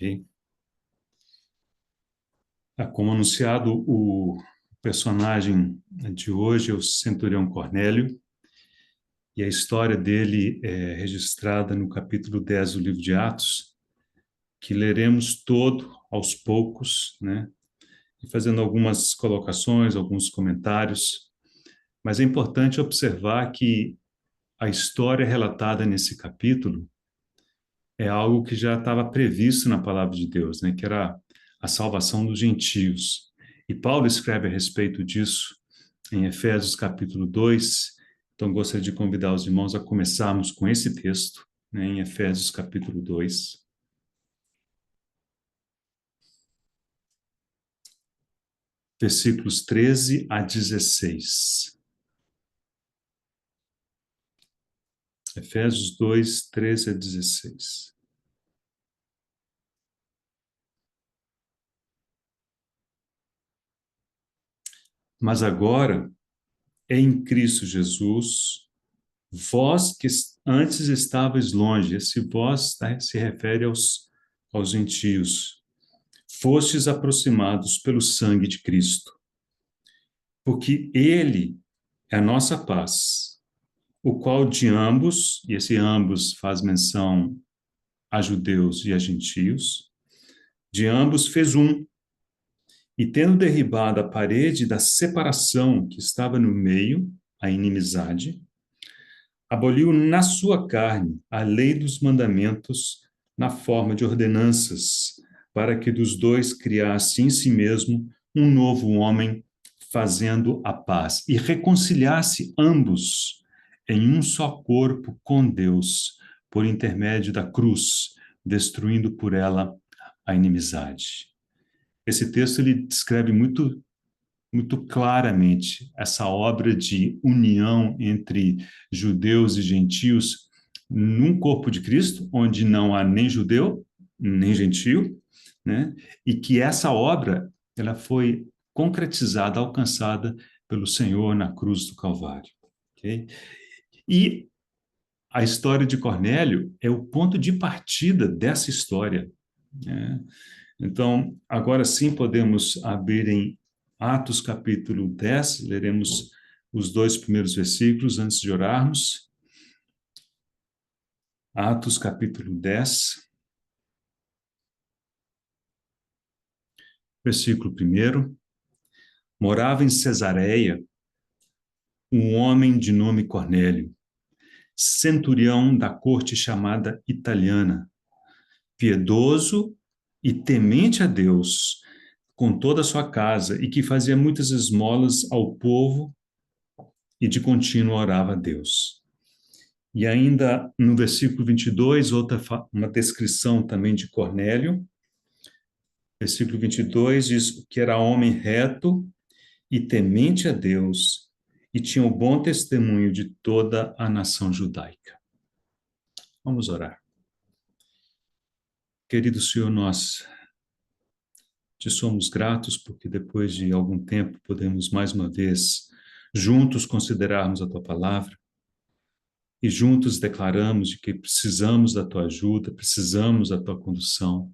Ok? Como anunciado, o personagem de hoje é o centurião Cornélio, e a história dele é registrada no capítulo 10 do livro de Atos, que leremos todo aos poucos, né? E fazendo algumas colocações, alguns comentários, mas é importante observar que a história relatada nesse capítulo é algo que já estava previsto na palavra de Deus, né? Que era a salvação dos gentios. E Paulo escreve a respeito disso em Efésios capítulo 2. Então, gostaria de convidar os irmãos a começarmos com esse texto, né, em Efésios capítulo 2, versículos 13 a 16. Efésios 2, 13 a 16. Mas agora, em Cristo Jesus, vós que antes estáveis longe, esse vós, tá, se refere aos gentios, fostes aproximados pelo sangue de Cristo, porque ele é a nossa paz, o qual de ambos, e esse ambos faz menção a judeus e a gentios, de ambos fez um, e tendo derribado a parede da separação que estava no meio, a inimizade, aboliu na sua carne a lei dos mandamentos na forma de ordenanças, para que dos dois criasse em si mesmo um novo homem, fazendo a paz, e reconciliasse ambos em um só corpo com Deus, por intermédio da cruz, destruindo por ela a inimizade. Esse texto ele descreve muito claramente essa obra de união entre judeus e gentios num corpo de Cristo, onde não há nem judeu, nem gentio, né? E que essa obra ela foi concretizada, alcançada pelo Senhor na cruz do Calvário. Okay? E a história de Cornélio é o ponto de partida dessa história, né? Então, agora sim podemos abrir em Atos capítulo 10, leremos os dois primeiros versículos antes de orarmos. Atos capítulo 10, versículo 1. Morava em Cesareia um homem de nome Cornélio, centurião da corte chamada italiana, piedoso e temente a Deus com toda a sua casa, e que fazia muitas esmolas ao povo e de contínuo orava a Deus. E ainda no versículo 22, uma descrição também de Cornélio. Versículo 22 diz que era homem reto e temente a Deus e tinha o bom testemunho de toda a nação judaica. Vamos orar. Querido Senhor, nós te somos gratos porque depois de algum tempo podemos mais uma vez juntos considerarmos a tua palavra e juntos declaramos de que precisamos da tua ajuda, precisamos da tua condução.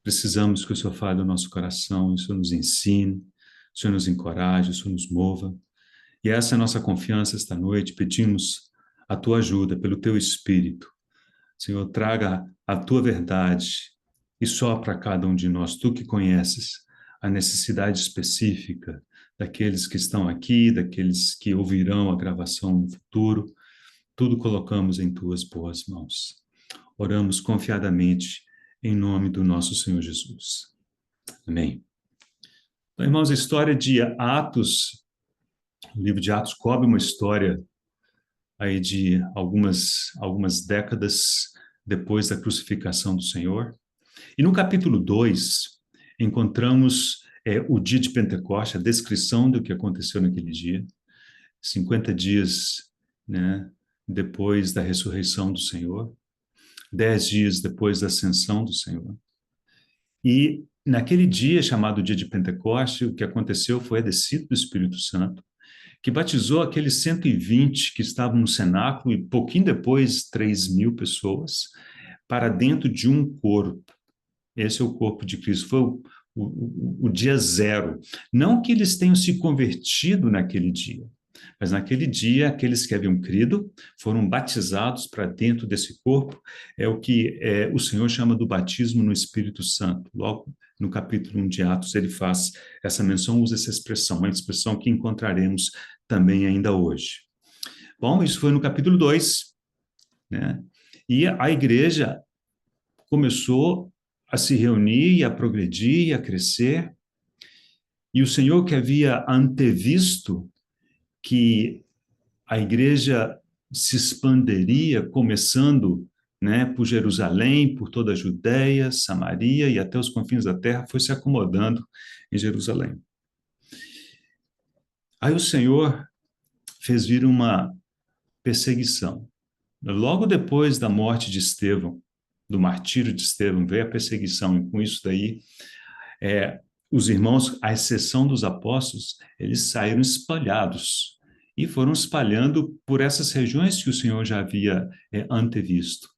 Precisamos que o Senhor fale no nosso coração, o Senhor nos ensine, o Senhor nos encoraje, o Senhor nos mova. E essa é a nossa confiança esta noite. Pedimos a tua ajuda pelo teu Espírito. Senhor, traga a tua verdade e sopra a cada um de nós, tu que conheces a necessidade específica daqueles que estão aqui, daqueles que ouvirão a gravação no futuro. Tudo colocamos em tuas boas mãos. Oramos confiadamente em nome do nosso Senhor Jesus. Amém. Então, irmãos, a história de Atos, o livro de Atos cobre uma história aí de algumas décadas depois da crucificação do Senhor. E no capítulo 2, encontramos o dia de Pentecoste, a descrição do que aconteceu naquele dia, 50 dias, né, depois da ressurreição do Senhor, 10 dias depois da ascensão do Senhor. E naquele dia chamado dia de Pentecoste, o que aconteceu foi a descida do Espírito Santo, que batizou aqueles 120 que estavam no cenáculo e pouquinho depois 3.000 pessoas para dentro de um corpo. Esse é o corpo de Cristo, foi o dia zero. Não que eles tenham se convertido naquele dia, mas naquele dia, aqueles que haviam crido foram batizados para dentro desse corpo, é o que o Senhor chama do batismo no Espírito Santo. Logo no capítulo 1 de Atos, ele faz essa menção, usa essa expressão, uma expressão que encontraremos também ainda hoje. Bom, isso foi no capítulo 2, né? E a igreja começou a se reunir e a progredir e a crescer, e o Senhor que havia antevisto que a igreja se expandiria, começando, né, por Jerusalém, por toda a Judéia, Samaria e até os confins da terra, foi se acomodando em Jerusalém. Aí o Senhor fez vir uma perseguição. Logo depois da morte de Estevão, do martírio de Estevão, veio a perseguição, e com isso daí, os irmãos, à exceção dos apóstolos, eles saíram espalhados e foram espalhando por essas regiões que o Senhor já havia antevisto.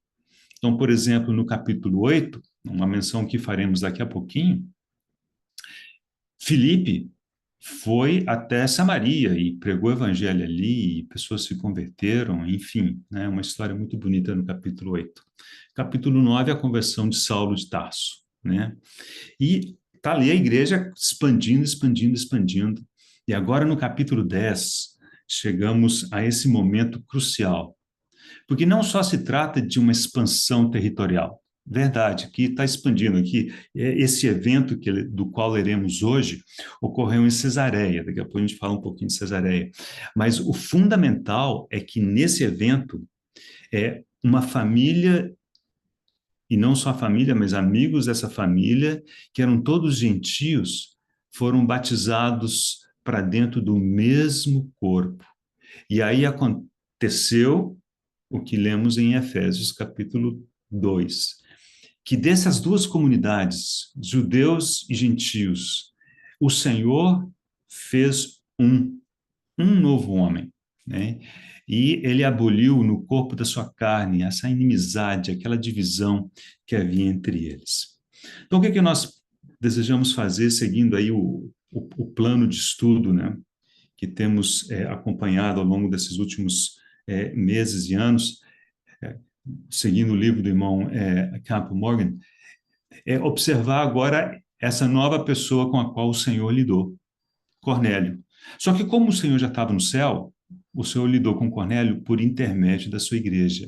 Então, por exemplo, no capítulo 8, uma menção que faremos daqui a pouquinho, Filipe foi até Samaria e pregou o evangelho ali, e pessoas se converteram, enfim, né, uma história muito bonita no capítulo 8. Capítulo 9, a conversão de Saulo de Tarso, né? E está ali a igreja expandindo, expandindo, expandindo. E agora no capítulo 10, chegamos a esse momento crucial. Porque não só se trata de uma expansão territorial. Verdade, que está expandindo aqui. Esse evento do qual leremos hoje ocorreu em Cesareia. Daqui a pouco a gente fala um pouquinho de Cesareia. Mas o fundamental é que nesse evento, uma família, e não só a família, mas amigos dessa família, que eram todos gentios, foram batizados para dentro do mesmo corpo. E aí aconteceu o que lemos em Efésios, capítulo 2, que dessas duas comunidades, judeus e gentios, o Senhor fez um novo homem, né? E ele aboliu no corpo da sua carne essa inimizade, aquela divisão que havia entre eles. Então, o que é que nós desejamos fazer, seguindo aí o plano de estudo, né, que temos acompanhado ao longo desses últimos meses e anos, seguindo o livro do irmão Campbell Morgan, é observar agora essa nova pessoa com a qual o Senhor lidou, Cornélio. Só que como o Senhor já estava no céu, o Senhor lidou com Cornélio por intermédio da sua igreja.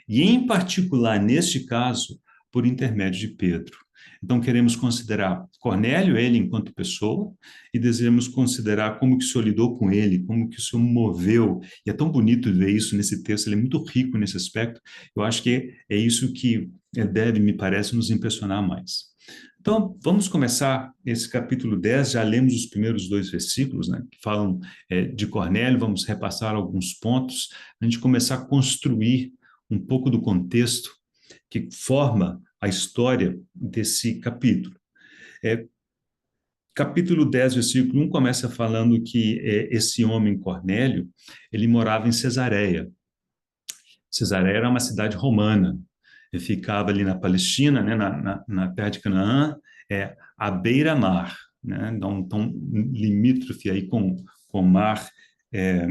E, em particular, neste caso, por intermédio de Pedro. Então, queremos considerar Cornélio, ele enquanto pessoa, e desejamos considerar como que o Senhor lidou com ele, como que o Senhor moveu. E é tão bonito ver isso nesse texto, ele é muito rico nesse aspecto. Eu acho que é isso que deve, me parece, nos impressionar mais. Então, vamos começar esse capítulo 10, já lemos os primeiros 2 versículos, né, que falam de Cornélio, vamos repassar alguns pontos, a gente começar a construir um pouco do contexto que forma a história desse capítulo. Capítulo 10, versículo 1, começa falando que esse homem Cornélio, ele morava em Cesareia. Cesareia era uma cidade romana, ele ficava ali na Palestina, né, na terra de Canaã, à beira-mar, né, então limítrofe aí com o mar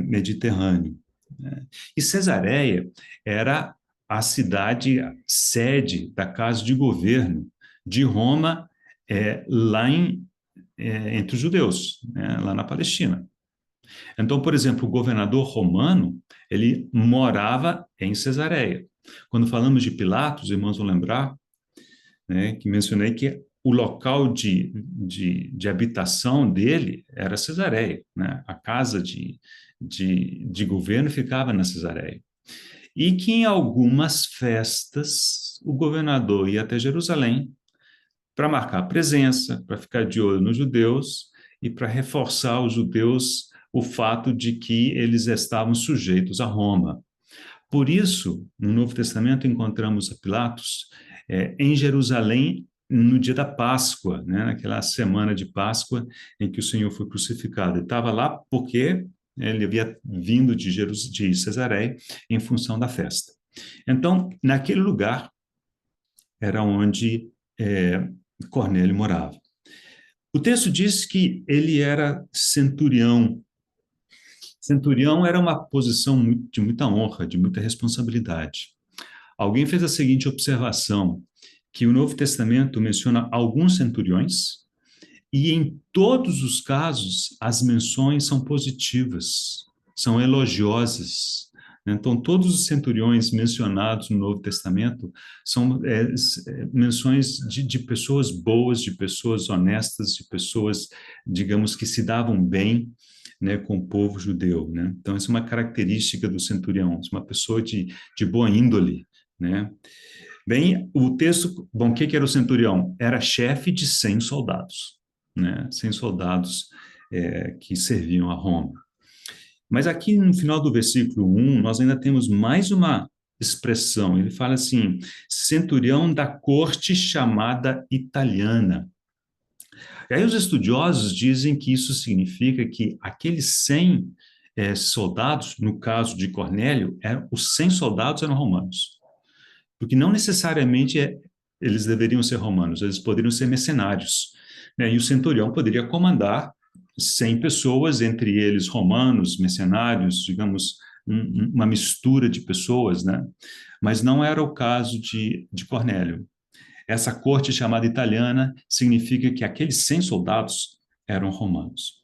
Mediterrâneo, né. E Cesareia era a cidade sede da casa de governo de Roma, lá entre os judeus, né, lá na Palestina. Então, por exemplo, o governador romano, ele morava em Cesareia. Quando falamos de Pilatos, irmãos vão lembrar, né, que mencionei que o local de habitação dele era Cesareia, né? A casa de governo ficava na Cesareia. E que em algumas festas o governador ia até Jerusalém para marcar presença, para ficar de olho nos judeus e para reforçar os judeus o fato de que eles estavam sujeitos a Roma. Por isso, no Novo Testamento encontramos a Pilatos em Jerusalém no dia da Páscoa, né, naquela semana de Páscoa em que o Senhor foi crucificado. Ele estava lá porque ele havia vindo de Cesareia em função da festa. Então, naquele lugar era onde Cornélio morava. O texto diz que ele era centurião. Centurião era uma posição de muita honra, de muita responsabilidade. Alguém fez a seguinte observação, que o Novo Testamento menciona alguns centuriões, e em todos os casos, as menções são positivas, são elogiosas. Então, todos os centuriões mencionados no Novo Testamento são menções de pessoas boas, de pessoas honestas, de pessoas, digamos, que se davam bem, né, com o povo judeu. Né? Então, isso é uma característica do centurião, uma pessoa de boa índole. Né? Bem, o texto, bom, o que era o centurião? Era chefe de 100 soldados, né? 100 soldados que serviam a Roma. Mas aqui no final do versículo 1, nós ainda temos mais uma expressão. Ele fala assim, centurião da corte chamada italiana. E aí os estudiosos dizem que isso significa que aqueles 100 soldados, no caso de Cornélio, os 100 soldados eram romanos. Porque não necessariamente eles deveriam ser romanos, eles poderiam ser mercenários. Né? E o centurião poderia comandar 100 pessoas, entre eles romanos, mercenários, digamos, uma mistura de pessoas, né? Mas não era o caso de Cornélio. Essa corte chamada italiana significa que aqueles 100 soldados eram romanos.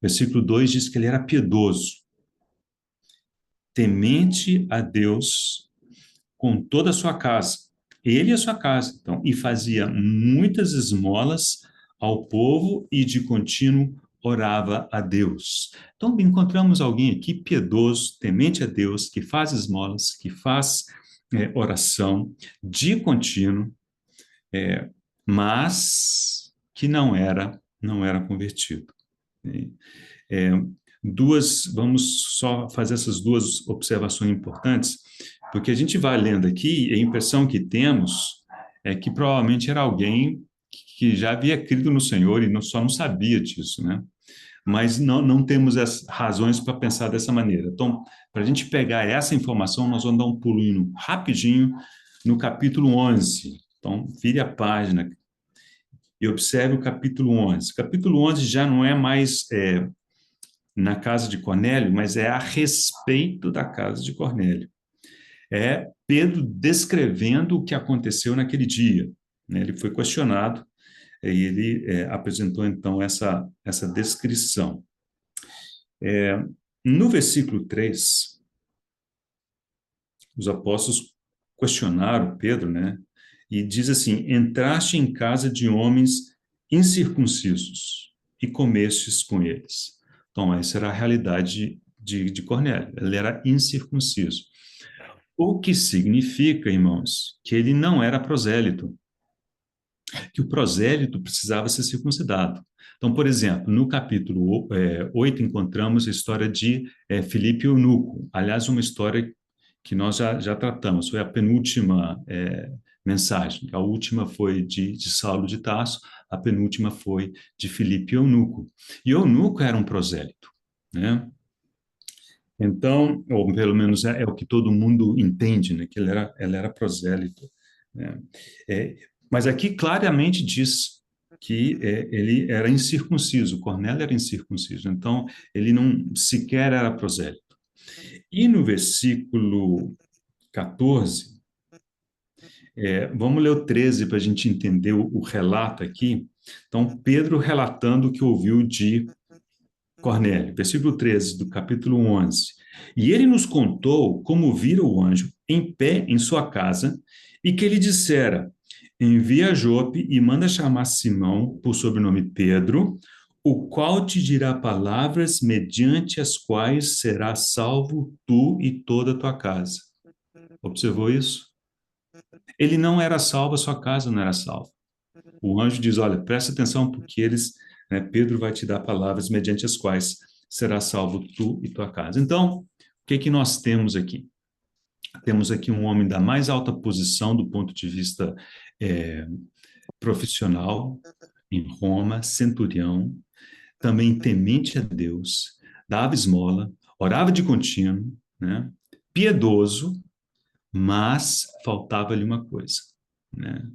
Versículo 2 diz que ele era piedoso, temente a Deus com toda a sua casa, ele e a sua casa, então, e fazia muitas esmolas ao povo e de contínuo orava a Deus. Então, encontramos alguém aqui piedoso, temente a Deus, que faz esmolas, que faz oração de contínuo, mas que não era convertido. É, vamos só fazer essas duas observações importantes, porque a gente vai lendo aqui e a impressão que temos é que provavelmente era alguém que já havia crido no Senhor e só não sabia disso, né? Mas não temos as razões para pensar dessa maneira. Então, para a gente pegar essa informação, nós vamos dar um pulinho rapidinho no capítulo 11. Então, vire a página e observe o capítulo 11. O capítulo 11 já não é mais na casa de Cornélio, mas é a respeito da casa de Cornélio. É Pedro descrevendo o que aconteceu naquele dia. Né? Ele foi questionado e ele apresentou, então, essa descrição. No versículo 3, os apóstolos questionaram Pedro, né? E diz assim, entraste em casa de homens incircuncisos e comestes com eles. Então, essa era a realidade de Cornélio. Ele era incircunciso. O que significa, irmãos, que ele não era prosélito, que o prosélito precisava ser circuncidado. Então, por exemplo, no capítulo 8, encontramos a história de Filipe e Eunuco. Aliás, uma história que nós já tratamos, foi a penúltima mensagem. A última foi de Saulo de Tarso, a penúltima foi de Filipe e Eunuco. E Eunuco era um prosélito, né? Então, ou pelo menos é o que todo mundo entende, né? Que ele era prosélito. Né? Mas aqui claramente diz que ele era incircunciso, Cornélio era incircunciso, então ele não sequer era prosélito. E no versículo 14, vamos ler o 13 para a gente entender o relato aqui. Então, Pedro relatando o que ouviu de Cornélio, versículo 13 do capítulo 11. E ele nos contou como vira o anjo em pé em sua casa e que ele dissera, envia a Jope e manda chamar Simão, por sobrenome Pedro, o qual te dirá palavras mediante as quais serás salvo tu e toda a tua casa. Observou isso? Ele não era salvo, a sua casa não era salva. O anjo diz, olha, presta atenção porque Pedro vai te dar palavras mediante as quais será salvo tu e tua casa. Então, o que nós temos aqui? Temos aqui um homem da mais alta posição do ponto de vista profissional em Roma, centurião, também temente a Deus, dava esmola, orava de contínuo, né? Piedoso, mas faltava-lhe uma coisa, né?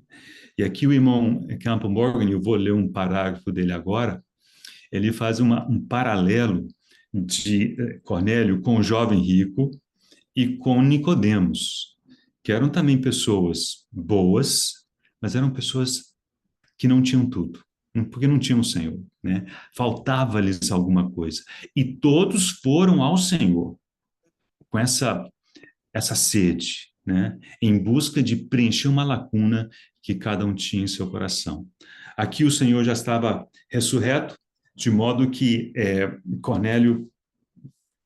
E aqui o irmão Campbell Morgan, eu vou ler um parágrafo dele agora, ele faz um paralelo de Cornélio com o jovem rico e com Nicodemos, que eram também pessoas boas, mas eram pessoas que não tinham tudo, porque não tinham o Senhor, né? Faltava-lhes alguma coisa. E todos foram ao Senhor com essa sede, né? Em busca de preencher uma lacuna que cada um tinha em seu coração. Aqui o Senhor já estava ressurreto, de modo que Cornélio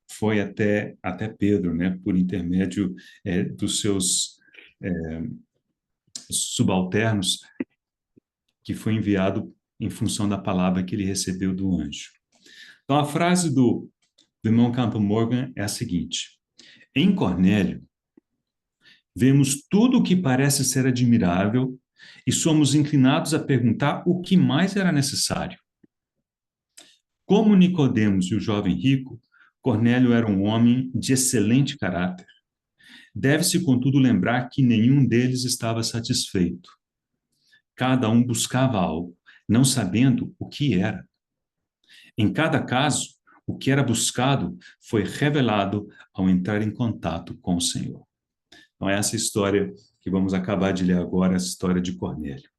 foi até Pedro, né? Por intermédio dos seus é, subalternos, que foi enviado em função da palavra que ele recebeu do anjo. Então, a frase do irmão Campbell Morgan é a seguinte: em Cornélio, vemos tudo o que parece ser admirável e somos inclinados a perguntar o que mais era necessário. Como Nicodemos e o jovem rico, Cornélio era um homem de excelente caráter. Deve-se, contudo, lembrar que nenhum deles estava satisfeito. Cada um buscava algo, não sabendo o que era. Em cada caso, o que era buscado foi revelado ao entrar em contato com o Senhor. Então, essa história que vamos acabar de ler agora, essa história de Cornélio.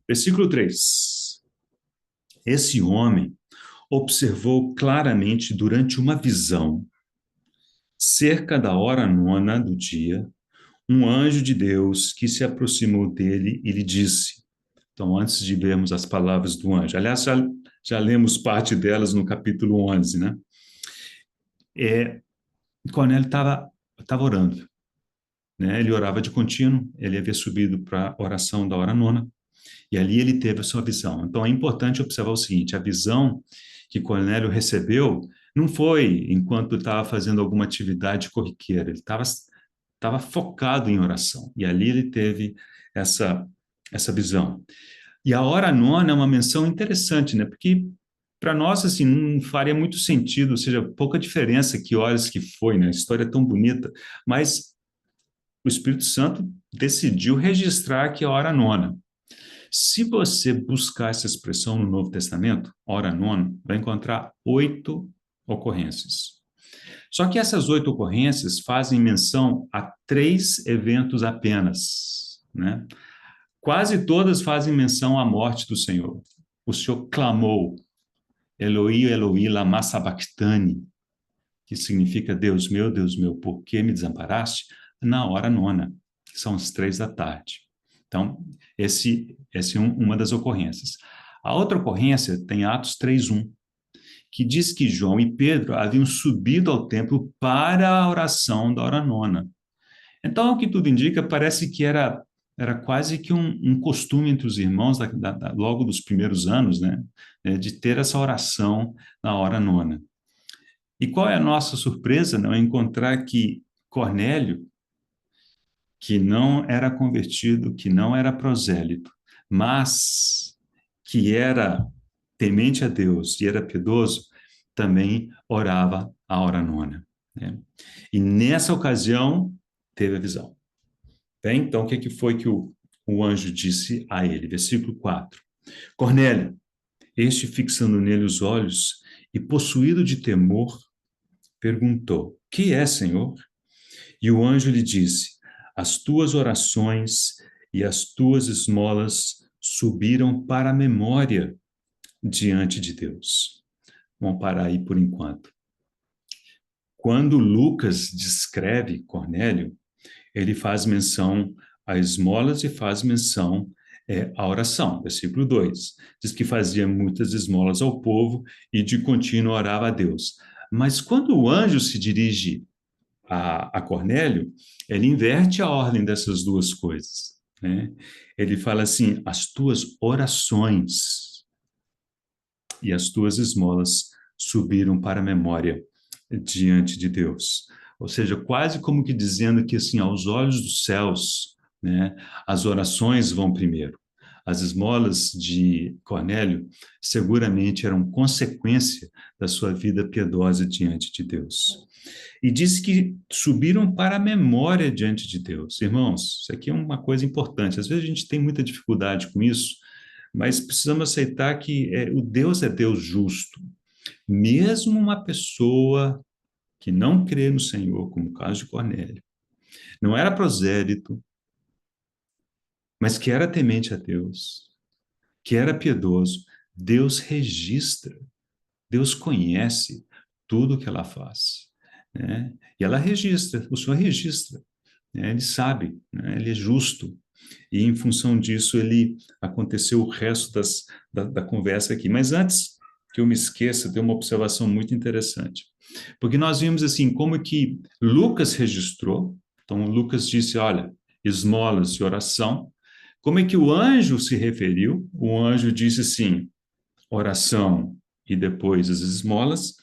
Versículo 3. Esse homem observou claramente durante uma visão, cerca da hora nona do dia, um anjo de Deus que se aproximou dele e lhe disse. Então, antes de vermos as palavras do anjo, aliás, já lemos parte delas no capítulo 11, né? Cornélio estava orando, né? Ele orava de contínuo, ele havia subido para a oração da hora nona, e ali ele teve a sua visão. Então, é importante observar o seguinte: a visão que Cornélio recebeu não foi enquanto estava fazendo alguma atividade corriqueira, ele estava focado em oração, e ali ele teve essa visão. E a hora nona é uma menção interessante, né? Porque para nós, assim, não faria muito sentido, ou seja, pouca diferença que horas que foi, né? A história é tão bonita, mas o Espírito Santo decidiu registrar que é a hora nona. Se você buscar essa expressão no Novo Testamento, hora nona, vai encontrar 8 ocorrências. Só que essas 8 ocorrências fazem menção a 3 eventos apenas, né? Quase todas fazem menção à morte do Senhor. O Senhor clamou, Eloi, Eloi, lama sabachthani, que significa Deus meu, por que me desamparaste? Na hora nona, que são as 3 da tarde. Então, essa é uma das ocorrências. A outra ocorrência tem Atos 3:1, que diz que João e Pedro haviam subido ao templo para a oração da hora nona. Então, o que tudo indica, parece que era quase que um costume entre os irmãos, logo dos primeiros anos, né, de ter essa oração na hora nona. E qual é a nossa surpresa, não? É encontrar que Cornélio, que não era convertido, que não era prosélito, mas que era temente a Deus e era piedoso, também orava a hora nona, né? E nessa ocasião, teve a visão. Bem, então, o que foi que o anjo disse a ele? Versículo 4. Cornélio, este fixando nele os olhos e possuído de temor, perguntou, que é, Senhor? E o anjo lhe disse, as tuas orações e as tuas esmolas subiram para a memória diante de Deus. Vamos parar aí por enquanto. Quando Lucas descreve Cornélio, ele faz menção a esmolas e faz menção à oração. Versículo 2. Diz que fazia muitas esmolas ao povo e de contínuo orava a Deus. Mas quando o anjo se dirige a Cornélio, ele inverte a ordem dessas duas coisas, né? Ele fala assim, as tuas orações e as tuas esmolas subiram para a memória diante de Deus. Ou seja, quase como que dizendo que, assim, aos olhos dos céus, né, as orações vão primeiro. As esmolas de Cornélio seguramente eram consequência da sua vida piedosa diante de Deus. E diz que subiram para a memória diante de Deus. Irmãos, isso aqui é uma coisa importante. Às vezes a gente tem muita dificuldade com isso, mas precisamos aceitar que o Deus é Deus justo. Mesmo uma pessoa que não crê no Senhor, como o caso de Cornélio, não era prosélito, mas que era temente a Deus, que era piedoso, Deus registra, Deus conhece tudo que ela faz, né? E ela registra, o Senhor registra, né? Ele sabe, né? Ele é justo. E em função disso, ele aconteceu o resto da conversa aqui. Mas antes que eu me esqueça, tem uma observação muito interessante. Porque nós vimos assim, como que Lucas registrou. Então, Lucas disse, olha, esmolas e oração. Como é que o anjo se referiu? O anjo disse assim, oração e depois as esmolas.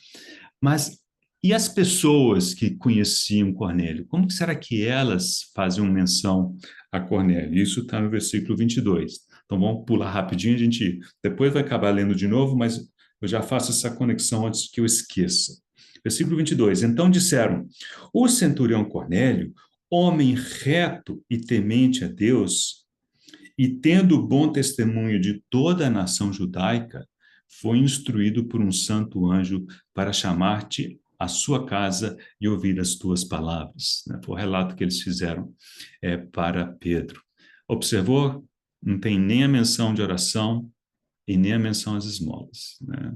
Mas e as pessoas que conheciam Cornélio? Como será que elas faziam menção a Cornélio? Isso está no versículo 22. Então vamos pular rapidinho, a gente depois vai acabar lendo de novo, mas eu já faço essa conexão antes que eu esqueça. Versículo 22. Então disseram: o centurião Cornélio, homem reto e temente a Deus, e tendo bom testemunho de toda a nação judaica, foi instruído por um santo anjo para chamar-te à sua casa e ouvir as tuas palavras. Né? Foi o relato que eles fizeram para Pedro. Observou? Não tem nem a menção de oração e nem a menção às esmolas. Né?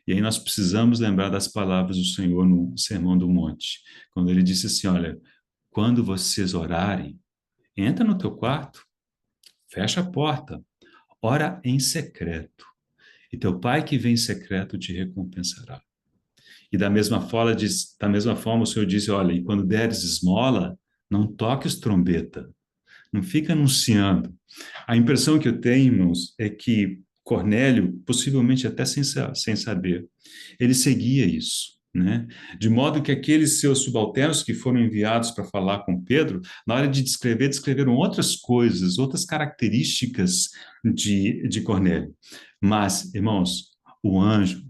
E aí nós precisamos lembrar das palavras do Senhor no Sermão do Monte, quando ele disse assim, olha, quando vocês orarem, entra no teu quarto, fecha a porta, ora em secreto, e teu pai que vem em secreto te recompensará. E da mesma forma o Senhor disse, olha, e quando deres esmola, não toques trombeta, não fica anunciando. A impressão que eu tenho, irmãos, é que Cornélio, possivelmente até sem saber, ele seguia isso. Né? De modo que aqueles seus subalternos que foram enviados para falar com Pedro, na hora de descrever, descreveram outras coisas, outras características de Cornélio. Mas, irmãos, o anjo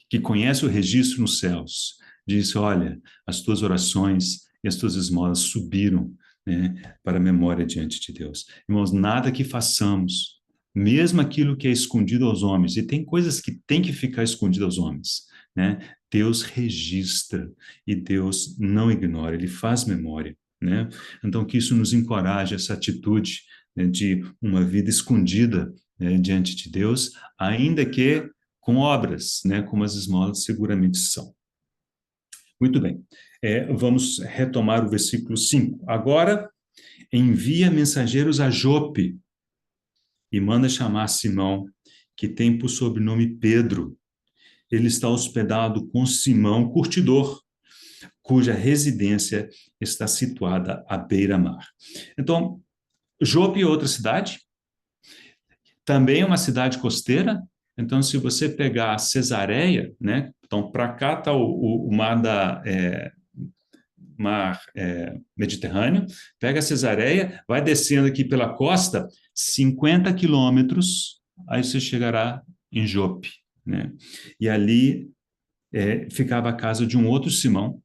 que conhece o registro nos céus disse: olha, as tuas orações e as tuas esmolas subiram, né, para a memória diante de Deus. Irmãos, nada que façamos, mesmo aquilo que é escondido aos homens, e tem coisas que tem que ficar escondidas aos homens, né? Deus registra e Deus não ignora, ele faz memória, né? Então, que isso nos encoraje, essa atitude, né, de uma vida escondida, né, diante de Deus, ainda que com obras, né, como as esmolas seguramente são. Muito bem. Vamos retomar o versículo 5. Agora, envia mensageiros a Jope e manda chamar Simão, que tem por sobrenome Pedro. Ele está hospedado com Simão, curtidor, cuja residência está situada à beira-mar. Então, Jope é outra cidade, também é uma cidade costeira. Então, se você pegar Cesareia, né? Então, para cá está o mar Mediterrâneo, pega a Cesareia, vai descendo aqui pela costa, 50 quilômetros, aí você chegará em Jope, né? E ali ficava a casa de um outro Simão,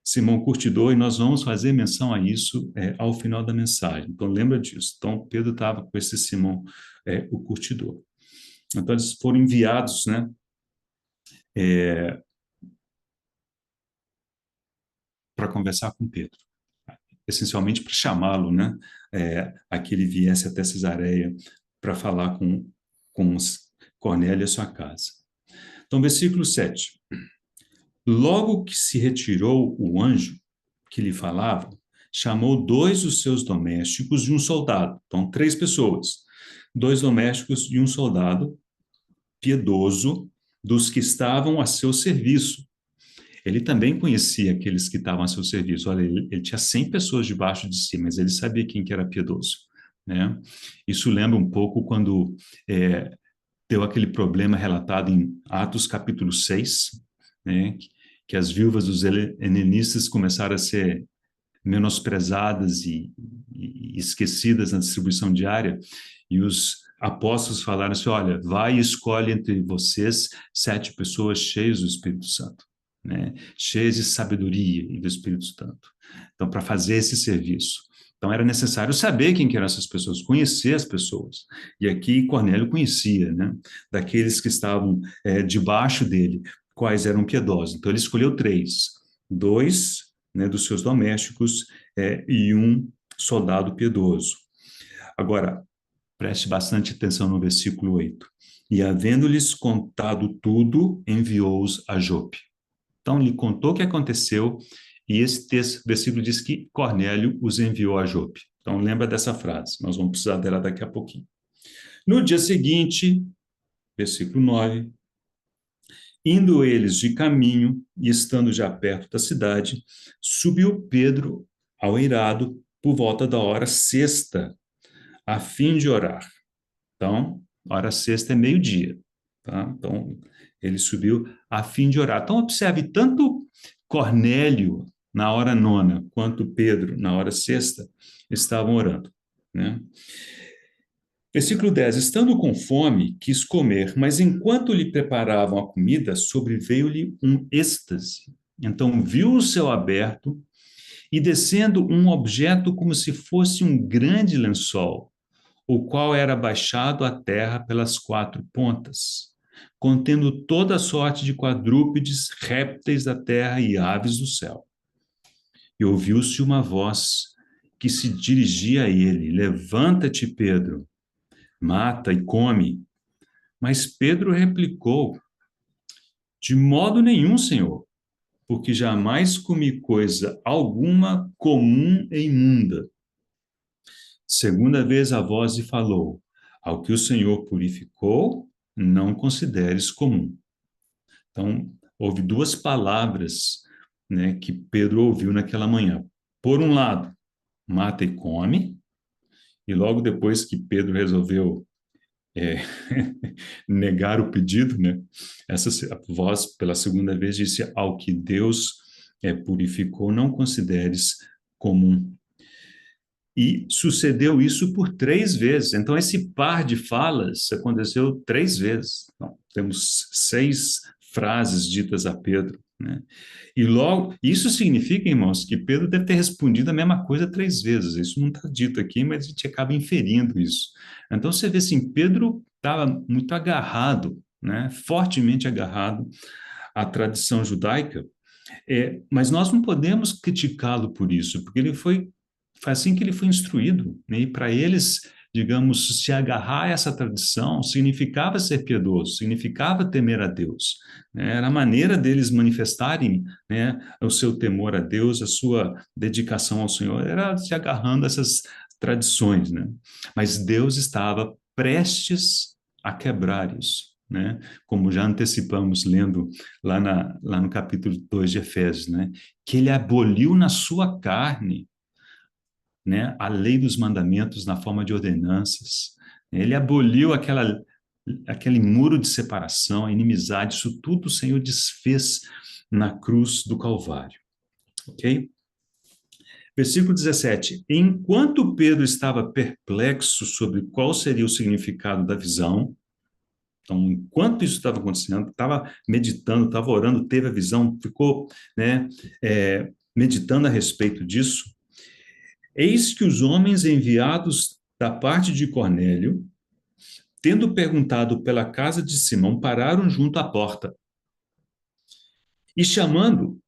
Simão Curtidor, e nós vamos fazer menção a isso ao final da mensagem. Então, lembra disso. Então, Pedro estava com esse Simão, o Curtidor. Então, eles foram enviados, né, para conversar com Pedro, essencialmente para chamá-lo, né, a que ele viesse até Cesareia para falar com Cornélio e a sua casa. Então, versículo 7. Logo que se retirou o anjo que lhe falava, chamou 2 dos seus domésticos e um soldado. Então, 3 pessoas. 2 domésticos e um soldado piedoso dos que estavam a seu serviço. Ele também conhecia aqueles que estavam a seu serviço. Olha, ele tinha 100 pessoas debaixo de si, mas ele sabia quem que era piedoso, né? Isso lembra um pouco quando deu aquele problema relatado em Atos capítulo 6, né? Que as viúvas dos helenistas começaram a ser menosprezadas e esquecidas na distribuição diária, e os apóstolos falaram assim, olha, vai e escolhe entre vocês 7 pessoas cheias do Espírito Santo, né? Cheias de sabedoria e do Espírito Santo. Então, para fazer esse serviço. Então, era necessário saber quem que eram essas pessoas, conhecer as pessoas. E aqui Cornélio conhecia, né? Daqueles que estavam debaixo dele, quais eram piedosos. Então, ele escolheu 3, 2, né, dos seus domésticos e um soldado piedoso. Agora, preste bastante atenção no versículo 8. E havendo-lhes contado tudo, enviou-os a Jope. Então, lhe contou o que aconteceu, e esse versículo diz que Cornélio os enviou a Jope. Então, lembra dessa frase, nós vamos precisar dela daqui a pouquinho. No dia seguinte, versículo 9, indo eles de caminho e estando já perto da cidade, subiu Pedro ao eirado por volta da hora sexta, a fim de orar. Então, hora sexta é meio-dia, tá? Então, ele subiu a fim de orar. Então, observe, tanto Cornélio na hora nona, quanto Pedro na hora sexta, estavam orando, né? Versículo 10, estando com fome, quis comer, mas enquanto lhe preparavam a comida, sobreveio-lhe um êxtase. Então, viu o céu aberto e descendo um objeto como se fosse um grande lençol, o qual era baixado à terra pelas 4 pontas, contendo toda sorte de quadrúpedes, répteis da terra e aves do céu. E ouviu-se uma voz que se dirigia a ele: levanta-te, Pedro, mata e come. Mas Pedro replicou: de modo nenhum, Senhor, porque jamais comi coisa alguma comum e imunda. Segunda vez a voz lhe falou: ao que o Senhor purificou, não consideres comum. Então, houve 2 palavras, né, que Pedro ouviu naquela manhã. Por um lado, mata e come, e logo depois que Pedro resolveu é, negar o pedido, né, essa voz pela segunda vez disse: ao que Deus purificou, não consideres comum. E sucedeu isso por 3 vezes. Então, esse par de falas aconteceu 3 vezes. Então, temos 6 frases ditas a Pedro, né? E logo, isso significa, irmãos, que Pedro deve ter respondido a mesma coisa 3 vezes. Isso não está dito aqui, mas a gente acaba inferindo isso. Então, você vê assim, Pedro estava muito agarrado, né? Fortemente agarrado à tradição judaica, mas nós não podemos criticá-lo por isso, porque foi assim que ele foi instruído, né? E para eles, digamos, se agarrar a essa tradição significava ser piedoso, significava temer a Deus, né? Era a maneira deles manifestarem, né, o seu temor a Deus, a sua dedicação ao Senhor, era se agarrando a essas tradições, né? Mas Deus estava prestes a quebrar isso, né? Como já antecipamos lendo lá no capítulo 2 de Efésios, né? Que ele aboliu na sua carne, né, a lei dos mandamentos na forma de ordenanças. Ele aboliu aquele muro de separação, a inimizade, isso tudo o Senhor desfez na cruz do Calvário. Ok? Versículo 17. Enquanto Pedro estava perplexo sobre qual seria o significado da visão, então, enquanto isso estava acontecendo, estava meditando, estava orando, teve a visão, ficou, né, meditando a respeito disso. Eis que os homens enviados da parte de Cornélio, tendo perguntado pela casa de Simão, pararam junto à porta. E chamando,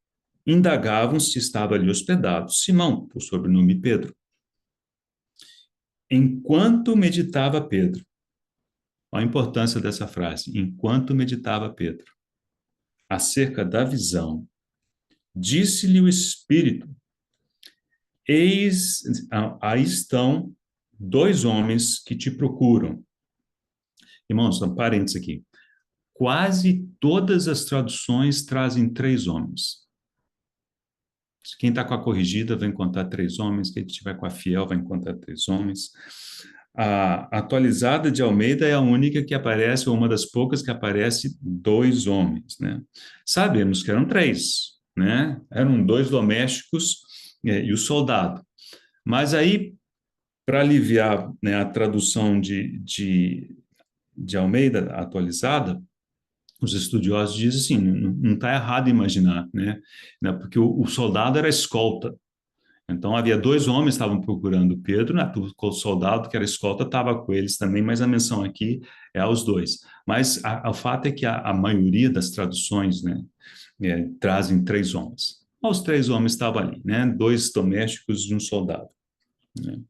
indagavam se estava ali hospedado Simão, por sobrenome Pedro. Enquanto meditava Pedro, olha a importância dessa frase, enquanto meditava Pedro, acerca da visão, disse-lhe o Espírito: eis, aí estão 2 homens que te procuram. Irmãos, um parênteses aqui. Quase todas as traduções trazem 3 homens. Quem está com a corrigida vai encontrar 3 homens, quem estiver com a fiel vai encontrar 3 homens. A atualizada de Almeida é a única que aparece, ou uma das poucas que aparece 2 homens, né? Sabemos que eram 3, né? Eram 2 domésticos e o soldado. Mas aí Para aliviar, né, a tradução de Almeida atualizada, os estudiosos dizem assim, não está errado imaginar, né, porque o soldado era escolta. Então, havia dois homens que estavam procurando Pedro, né? O soldado que era escolta estava com eles também, mas a menção aqui é aos dois. Mas o fato é que a maioria das traduções, né, trazem três homens. Os três homens estavam ali, né? Dois domésticos e um soldado. Né?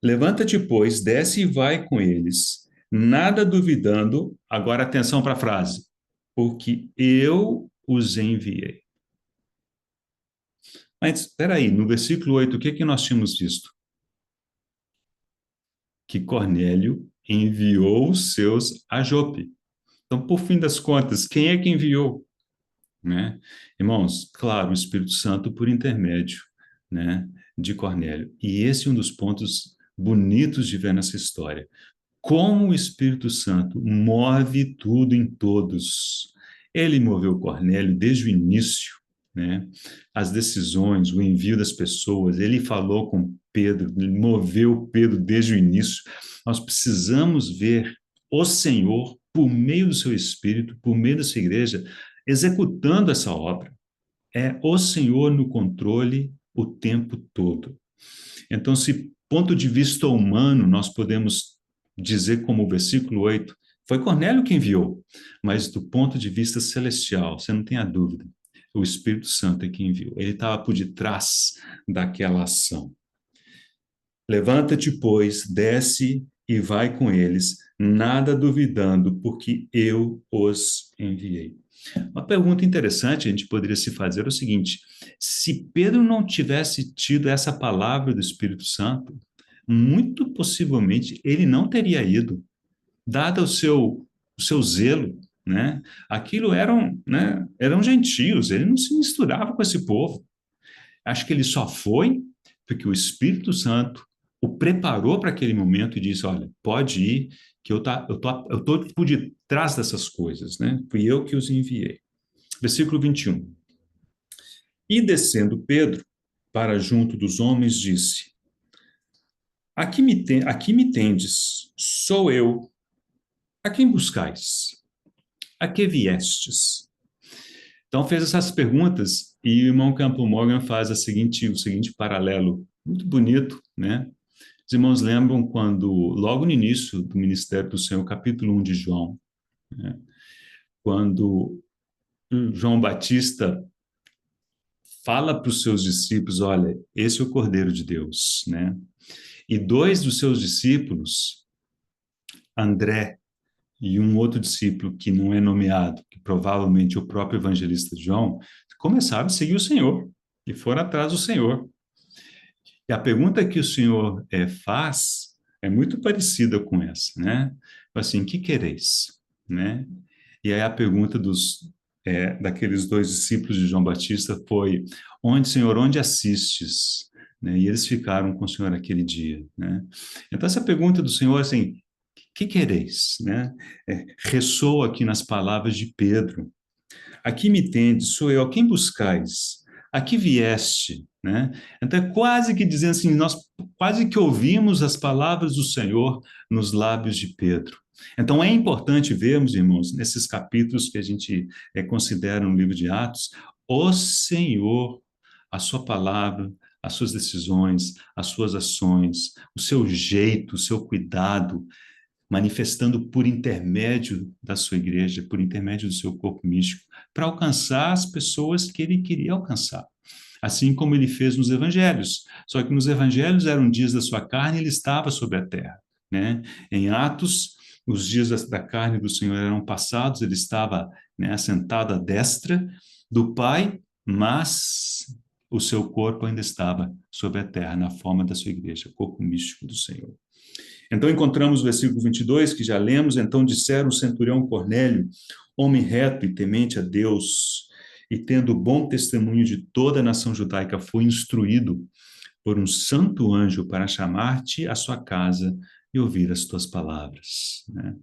Levanta-te, pois, desce e vai com eles, nada duvidando. Agora, atenção para a frase: porque eu os enviei. Mas espera aí, no versículo 8, o que que nós tínhamos visto? Que Cornélio enviou os seus a Jope. Então, por fim das contas, quem é que enviou? Né? Irmãos, claro, o Espírito Santo por intermédio, né, de Cornélio. E esse é um dos pontos bonitos de ver nessa história. Como o Espírito Santo move tudo em todos. Ele moveu Cornélio desde o início, né? As decisões, o envio das pessoas, ele falou com Pedro, ele moveu Pedro desde o início. Nós precisamos ver o Senhor, por meio do seu Espírito, por meio da sua igreja, executando essa obra. É o Senhor no controle o tempo todo. Então, se ponto de vista humano, nós podemos dizer como o versículo 8, foi Cornélio que enviou, mas do ponto de vista celestial, você não tem a dúvida, o Espírito Santo é que enviou. Ele estava por detrás daquela ação. Levanta-te, pois, desce e vai com eles, nada duvidando, porque eu os enviei. Uma pergunta interessante a gente poderia se fazer é o seguinte: se Pedro não tivesse tido essa palavra do Espírito Santo, muito possivelmente ele não teria ido, dado o seu zelo, né? Aquilo eram, né, eram gentios, ele não se misturava com esse povo. Acho que ele só foi porque o Espírito Santo o preparou para aquele momento e disse: olha, pode ir, que eu tô por detrás dessas coisas, né? Fui eu que os enviei. Versículo 21. E descendo Pedro para junto dos homens, disse: aqui me tendes, sou eu. A quem buscais? A que viestes? Então fez essas perguntas e o irmão Campbell Morgan faz o seguinte paralelo muito bonito, né? Os irmãos lembram quando, logo no início do ministério do Senhor, capítulo 1 de João, né? Quando João Batista fala para os seus discípulos: olha, esse é o Cordeiro de Deus, né? E dois dos seus discípulos, André e um outro discípulo que não é nomeado, que provavelmente é o próprio evangelista João, começaram a seguir o Senhor e foram atrás do Senhor. E a pergunta que o Senhor faz é muito parecida com essa, né? Assim, que quereis, né? E aí a pergunta daqueles dois discípulos de João Batista foi: onde, Senhor, onde assistes? Né? E eles ficaram com o Senhor aquele dia, né? Então essa pergunta do Senhor, assim, que quereis, né? Ressoa aqui nas palavras de Pedro. Aqui me tendes, sou eu, a quem buscais? Aqui vieste, né? Então é quase que dizendo assim, nós quase que ouvimos as palavras do Senhor nos lábios de Pedro. Então é importante vermos, irmãos, nesses capítulos que a gente considera no livro de Atos, o Senhor, a sua palavra, as suas decisões, as suas ações, o seu jeito, o seu cuidado, manifestando por intermédio da sua igreja, por intermédio do seu corpo místico, para alcançar as pessoas que ele queria alcançar. Assim como ele fez nos evangelhos. Só que nos evangelhos eram dias da sua carne, ele estava sobre a terra, né? Em Atos, os dias da carne do Senhor eram passados, ele estava, né, assentado à destra do Pai, mas o seu corpo ainda estava sobre a terra, na forma da sua igreja, corpo místico do Senhor. Então encontramos o versículo 22, que já lemos: então disseram o centurião Cornélio, homem reto e temente a Deus, e tendo bom testemunho de toda a nação judaica, foi instruído por um santo anjo para chamar-te à sua casa e ouvir as tuas palavras, né?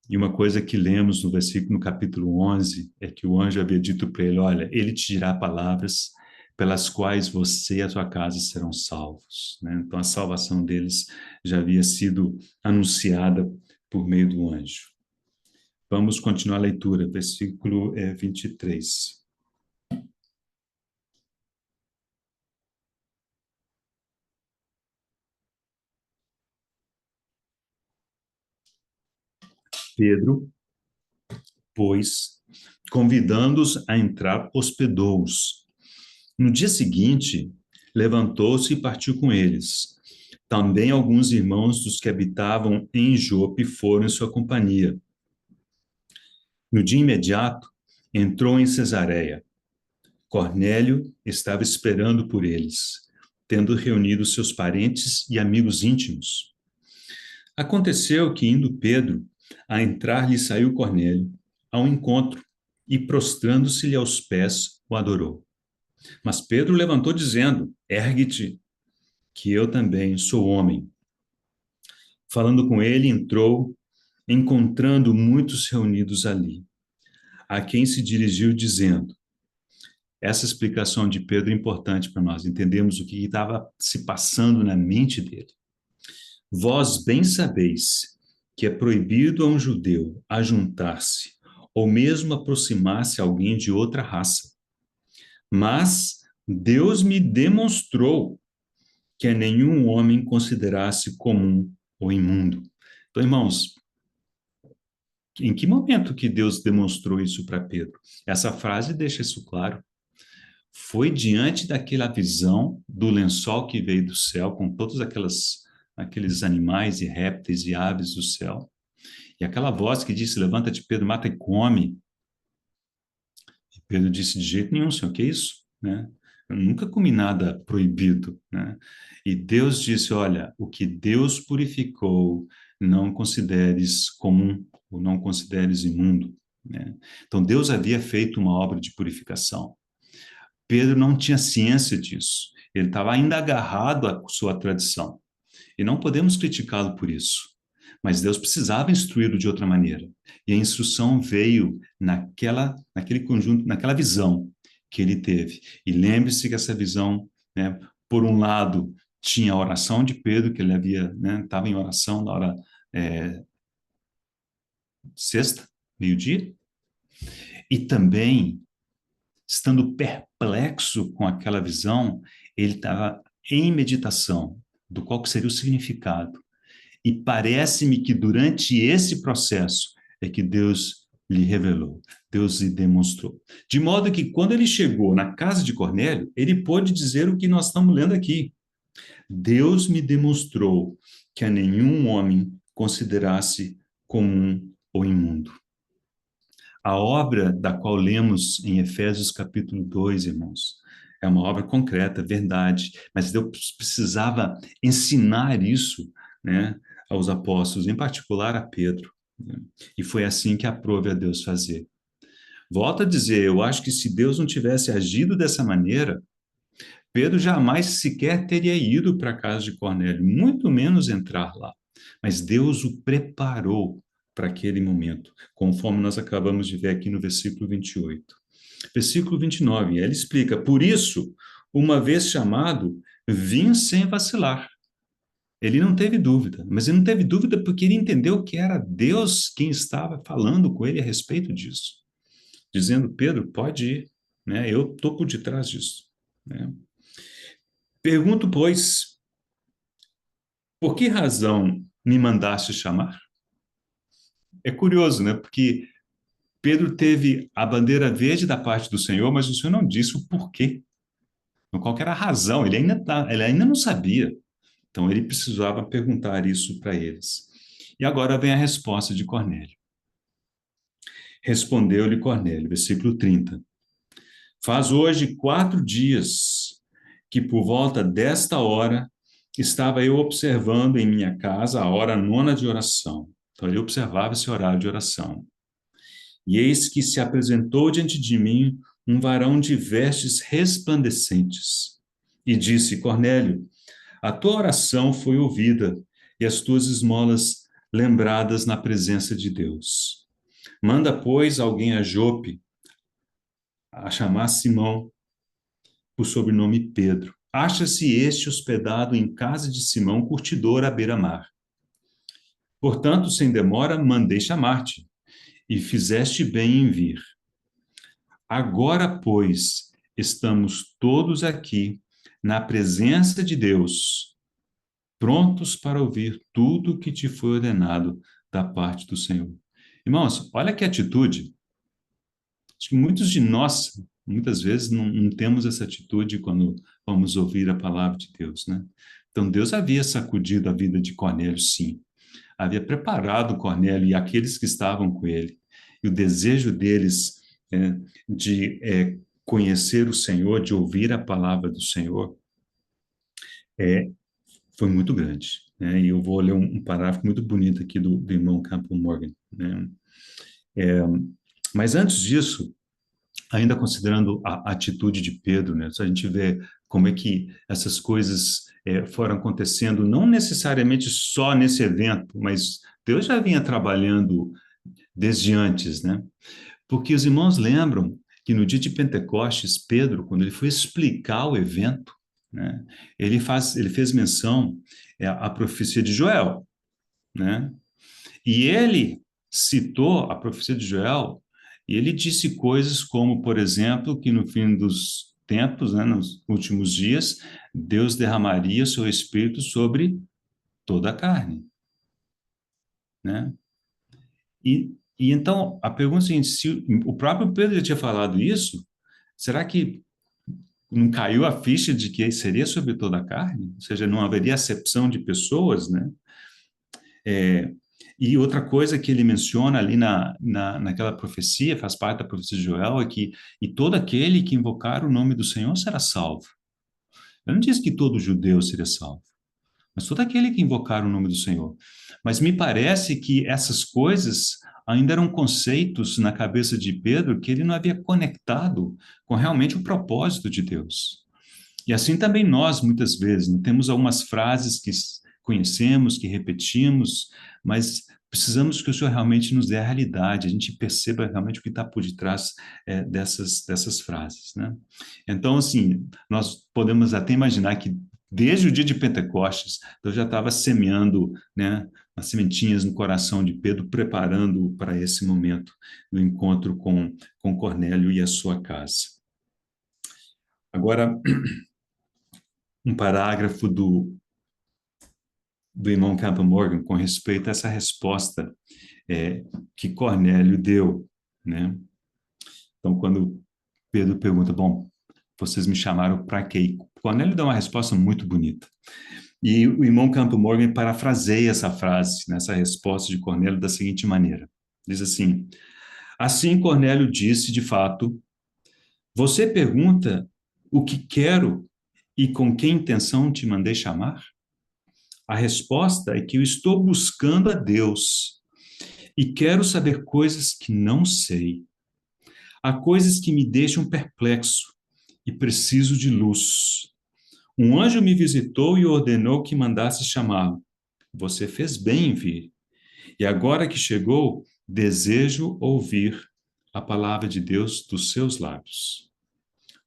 E uma coisa que lemos no versículo, no capítulo 11, é que o anjo havia dito para ele: olha, ele te dirá palavras pelas quais você e a sua casa serão salvos, né? Então, a salvação deles já havia sido anunciada por meio do anjo. Vamos continuar a leitura, versículo 23. Pedro, pois, convidando-os a entrar, hospedou-os. No dia seguinte, levantou-se e partiu com eles. Também alguns irmãos dos que habitavam em Jope foram em sua companhia. No dia imediato, entrou em Cesareia. Cornélio estava esperando por eles, tendo reunido seus parentes e amigos íntimos. Aconteceu que, indo Pedro, a entrar lhe saiu Cornélio ao encontro e, prostrando-se-lhe aos pés, o adorou. Mas Pedro levantou, dizendo: Ergue-te, que eu também sou homem. Falando com ele, entrou, encontrando muitos reunidos ali, a quem se dirigiu, dizendo: essa explicação de Pedro é importante para nós entendermos o que estava se passando na mente dele. Vós bem sabeis que é proibido a um judeu ajuntar-se ou mesmo aproximar-se a alguém de outra raça. Mas Deus me demonstrou que a nenhum homem considerasse comum ou imundo. Então, irmãos, em que momento que Deus demonstrou isso para Pedro? Essa frase deixa isso claro. Foi diante daquela visão do lençol que veio do céu, com todos aqueles animais e répteis e aves do céu. E aquela voz que disse: Levanta-te, Pedro, mata e come. E Pedro disse: De jeito nenhum, Senhor, que é isso? Né? Eu nunca comi nada proibido. Né? E Deus disse: Olha, o que Deus purificou, não consideres comum, ou não consideres imundo. Né? Então, Deus havia feito uma obra de purificação. Pedro não tinha ciência disso. Ele estava ainda agarrado à sua tradição. E não podemos criticá-lo por isso. Mas Deus precisava instruí-lo de outra maneira. E a instrução veio naquele conjunto, naquela visão que ele teve. E lembre-se que essa visão, né, por um lado, tinha a oração de Pedro, que ele havia, né, estava em oração na hora sexta, meio-dia, e também, estando perplexo com aquela visão, ele estava em meditação do qual seria o significado. E parece-me que durante esse processo é que Deus lhe revelou, Deus lhe demonstrou. De modo que quando ele chegou na casa de Cornélio, ele pôde dizer o que nós estamos lendo aqui. Deus me demonstrou que a nenhum homem considerasse comum ou imundo. A obra da qual lemos em Efésios capítulo 2, irmãos, é uma obra concreta, verdade, mas Deus precisava ensinar isso, né, aos apóstolos, em particular a Pedro, né? E foi assim que aprove a Deus fazer. Volto a dizer, eu acho que se Deus não tivesse agido dessa maneira, Pedro jamais sequer teria ido para a casa de Cornélio, muito menos entrar lá. Mas Deus o preparou para aquele momento, conforme nós acabamos de ver aqui no versículo 28. Versículo 29, ele explica: Por isso, uma vez chamado, vim sem vacilar. Ele não teve dúvida, mas ele não teve dúvida porque ele entendeu que era Deus quem estava falando com ele a respeito disso, dizendo: Pedro, pode ir, né? Eu estou por detrás disso. Né? Pergunto, pois, por que razão me mandaste chamar? É curioso, né? Porque Pedro teve a bandeira verde da parte do Senhor, mas o Senhor não disse o porquê. Qual que era a razão? Ele ainda não sabia. Então ele precisava perguntar isso para eles. E agora vem a resposta de Cornélio. Respondeu-lhe Cornélio, versículo 30. Faz hoje 4 dias que por volta desta hora estava eu observando em minha casa a hora nona de oração. Então ele observava esse horário de oração. E eis que se apresentou diante de mim um varão de vestes resplandecentes. E disse: Cornélio, a tua oração foi ouvida e as tuas esmolas lembradas na presença de Deus. Manda, pois, alguém a Jope a chamar Simão, por sobrenome Pedro. Acha-se este hospedado em casa de Simão, curtidor à beira-mar. Portanto, sem demora, mandei chamar-te, e fizeste bem em vir. Agora, pois, estamos todos aqui, na presença de Deus, prontos para ouvir tudo o que te foi ordenado da parte do Senhor. Irmãos, olha que atitude. Acho que muitos de nós, muitas vezes, não temos essa atitude quando vamos ouvir a palavra de Deus, né? Então, Deus havia sacudido a vida de Cornélio, sim. Havia preparado Cornélio e aqueles que estavam com ele. E o desejo deles de conhecer o Senhor, de ouvir a palavra do Senhor, é, foi muito grande. Né? E eu vou ler um parágrafo muito bonito aqui do irmão Campbell Morgan. Né? É, mas antes disso, ainda considerando a atitude de Pedro, né? Se a gente vê como é que essas coisas foram acontecendo, não necessariamente só nesse evento, mas Deus já vinha trabalhando desde antes, né? Porque os irmãos lembram que no dia de Pentecostes, Pedro, quando ele foi explicar o evento, né, ele fez menção à profecia de Joel, né? E ele citou a profecia de Joel e ele disse coisas como, por exemplo, que no fim dos tempos, né, nos últimos dias, Deus derramaria seu espírito sobre toda a carne, né? E então a pergunta é a seguinte: se o próprio Pedro já tinha falado isso, será que não caiu a ficha de que seria sobre toda a carne? Ou seja, não haveria acepção de pessoas, né? É, e outra coisa que ele menciona ali naquela profecia, faz parte da profecia de Joel, é que e todo aquele que invocar o nome do Senhor será salvo. Eu não disse que todo judeu seria salvo, mas todo aquele que invocar o nome do Senhor. Mas me parece que essas coisas ainda eram conceitos na cabeça de Pedro que ele não havia conectado com realmente o propósito de Deus. E assim também nós, muitas vezes, né, temos algumas frases que conhecemos, que repetimos, mas precisamos que o Senhor realmente nos dê a realidade, a gente perceba realmente o que está por detrás dessas frases, né? Então, assim, nós podemos até imaginar que desde o dia de Pentecostes, Deus já estava semeando, né, as sementinhas no coração de Pedro, preparando para esse momento do encontro com Cornélio e a sua casa. Agora, um parágrafo do irmão Campbell Morgan com respeito a essa resposta que Cornélio deu, né? Então, quando Pedro pergunta, bom, vocês me chamaram para quê? Cornélio dá uma resposta muito bonita. E o irmão Campbell Morgan parafraseia essa frase, nessa resposta de Cornélio da seguinte maneira. Diz assim: assim Cornélio disse, de fato, você pergunta o que quero e com que intenção te mandei chamar? A resposta é que eu estou buscando a Deus e quero saber coisas que não sei. Há coisas que me deixam perplexo e preciso de luz. Um anjo me visitou e ordenou que mandasse chamá-lo. Você fez bem em vir. E agora que chegou, desejo ouvir a palavra de Deus dos seus lábios.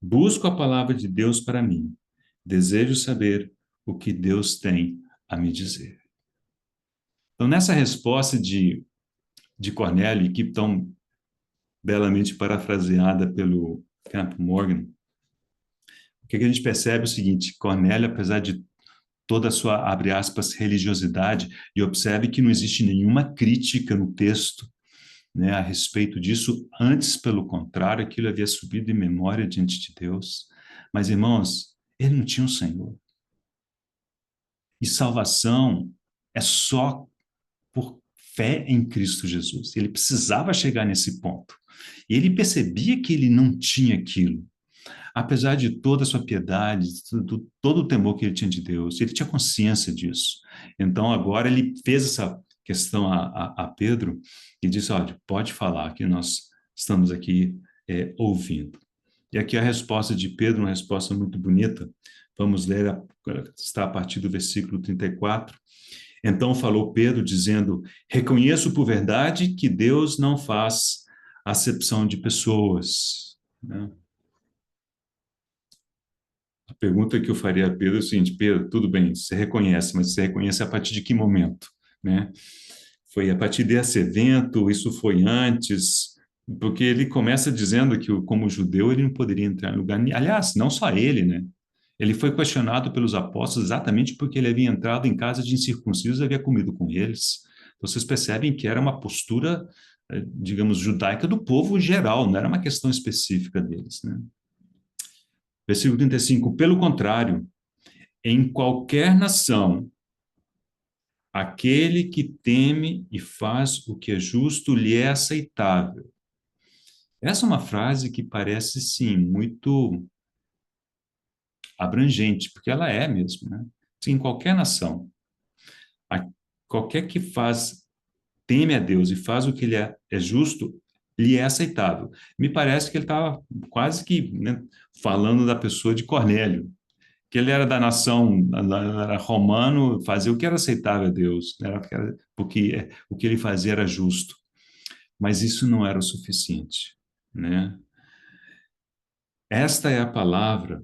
Busco a palavra de Deus para mim. Desejo saber o que Deus tem a me dizer. Então, nessa resposta de Cornélio, que tão belamente parafraseada pelo Camp Morgan, o que a gente percebe é o seguinte: Cornélio, apesar de toda a sua, abre aspas, religiosidade, e observe que não existe nenhuma crítica no texto, né, a respeito disso, antes, pelo contrário, aquilo havia subido em memória diante de Deus. Mas, irmãos, ele não tinha um Senhor. E salvação é só por fé em Cristo Jesus. Ele precisava chegar nesse ponto. E ele percebia que ele não tinha aquilo. Apesar de toda a sua piedade, todo o temor que ele tinha de Deus, ele tinha consciência disso. Então, agora ele fez essa questão a Pedro e disse, olha, pode falar que nós estamos aqui ouvindo. E aqui a resposta de Pedro, uma resposta muito bonita. Vamos ler, está a partir do versículo 34. Então falou Pedro, dizendo, reconheço por verdade que Deus não faz acepção de pessoas, né? A pergunta que eu faria a Pedro é o seguinte: Pedro, tudo bem, você reconhece, mas você reconhece a partir de que momento, né? Foi a partir desse evento? Isso foi antes? Porque ele começa dizendo que, como judeu, ele não poderia entrar em lugar nenhum. Aliás, não só ele, né? Ele foi questionado pelos apóstolos exatamente porque ele havia entrado em casa de incircuncisos e havia comido com eles. Vocês percebem que era uma postura, digamos, judaica do povo geral, não era uma questão específica deles, né? Versículo 35. Pelo contrário, em qualquer nação, aquele que teme e faz o que é justo lhe é aceitável. Essa é uma frase que parece, sim, muito abrangente, porque ela é mesmo, né? Sim, em qualquer nação, a, qualquer que teme a Deus e faz o que é justo, lhe é aceitável. Me parece que ele estava quase que, né, falando da pessoa de Cornélio, que ele era da nação, era romano, fazia o que era aceitável a Deus, né? Porque o que ele fazia era justo. Mas isso não era o suficiente, né? Esta é a palavra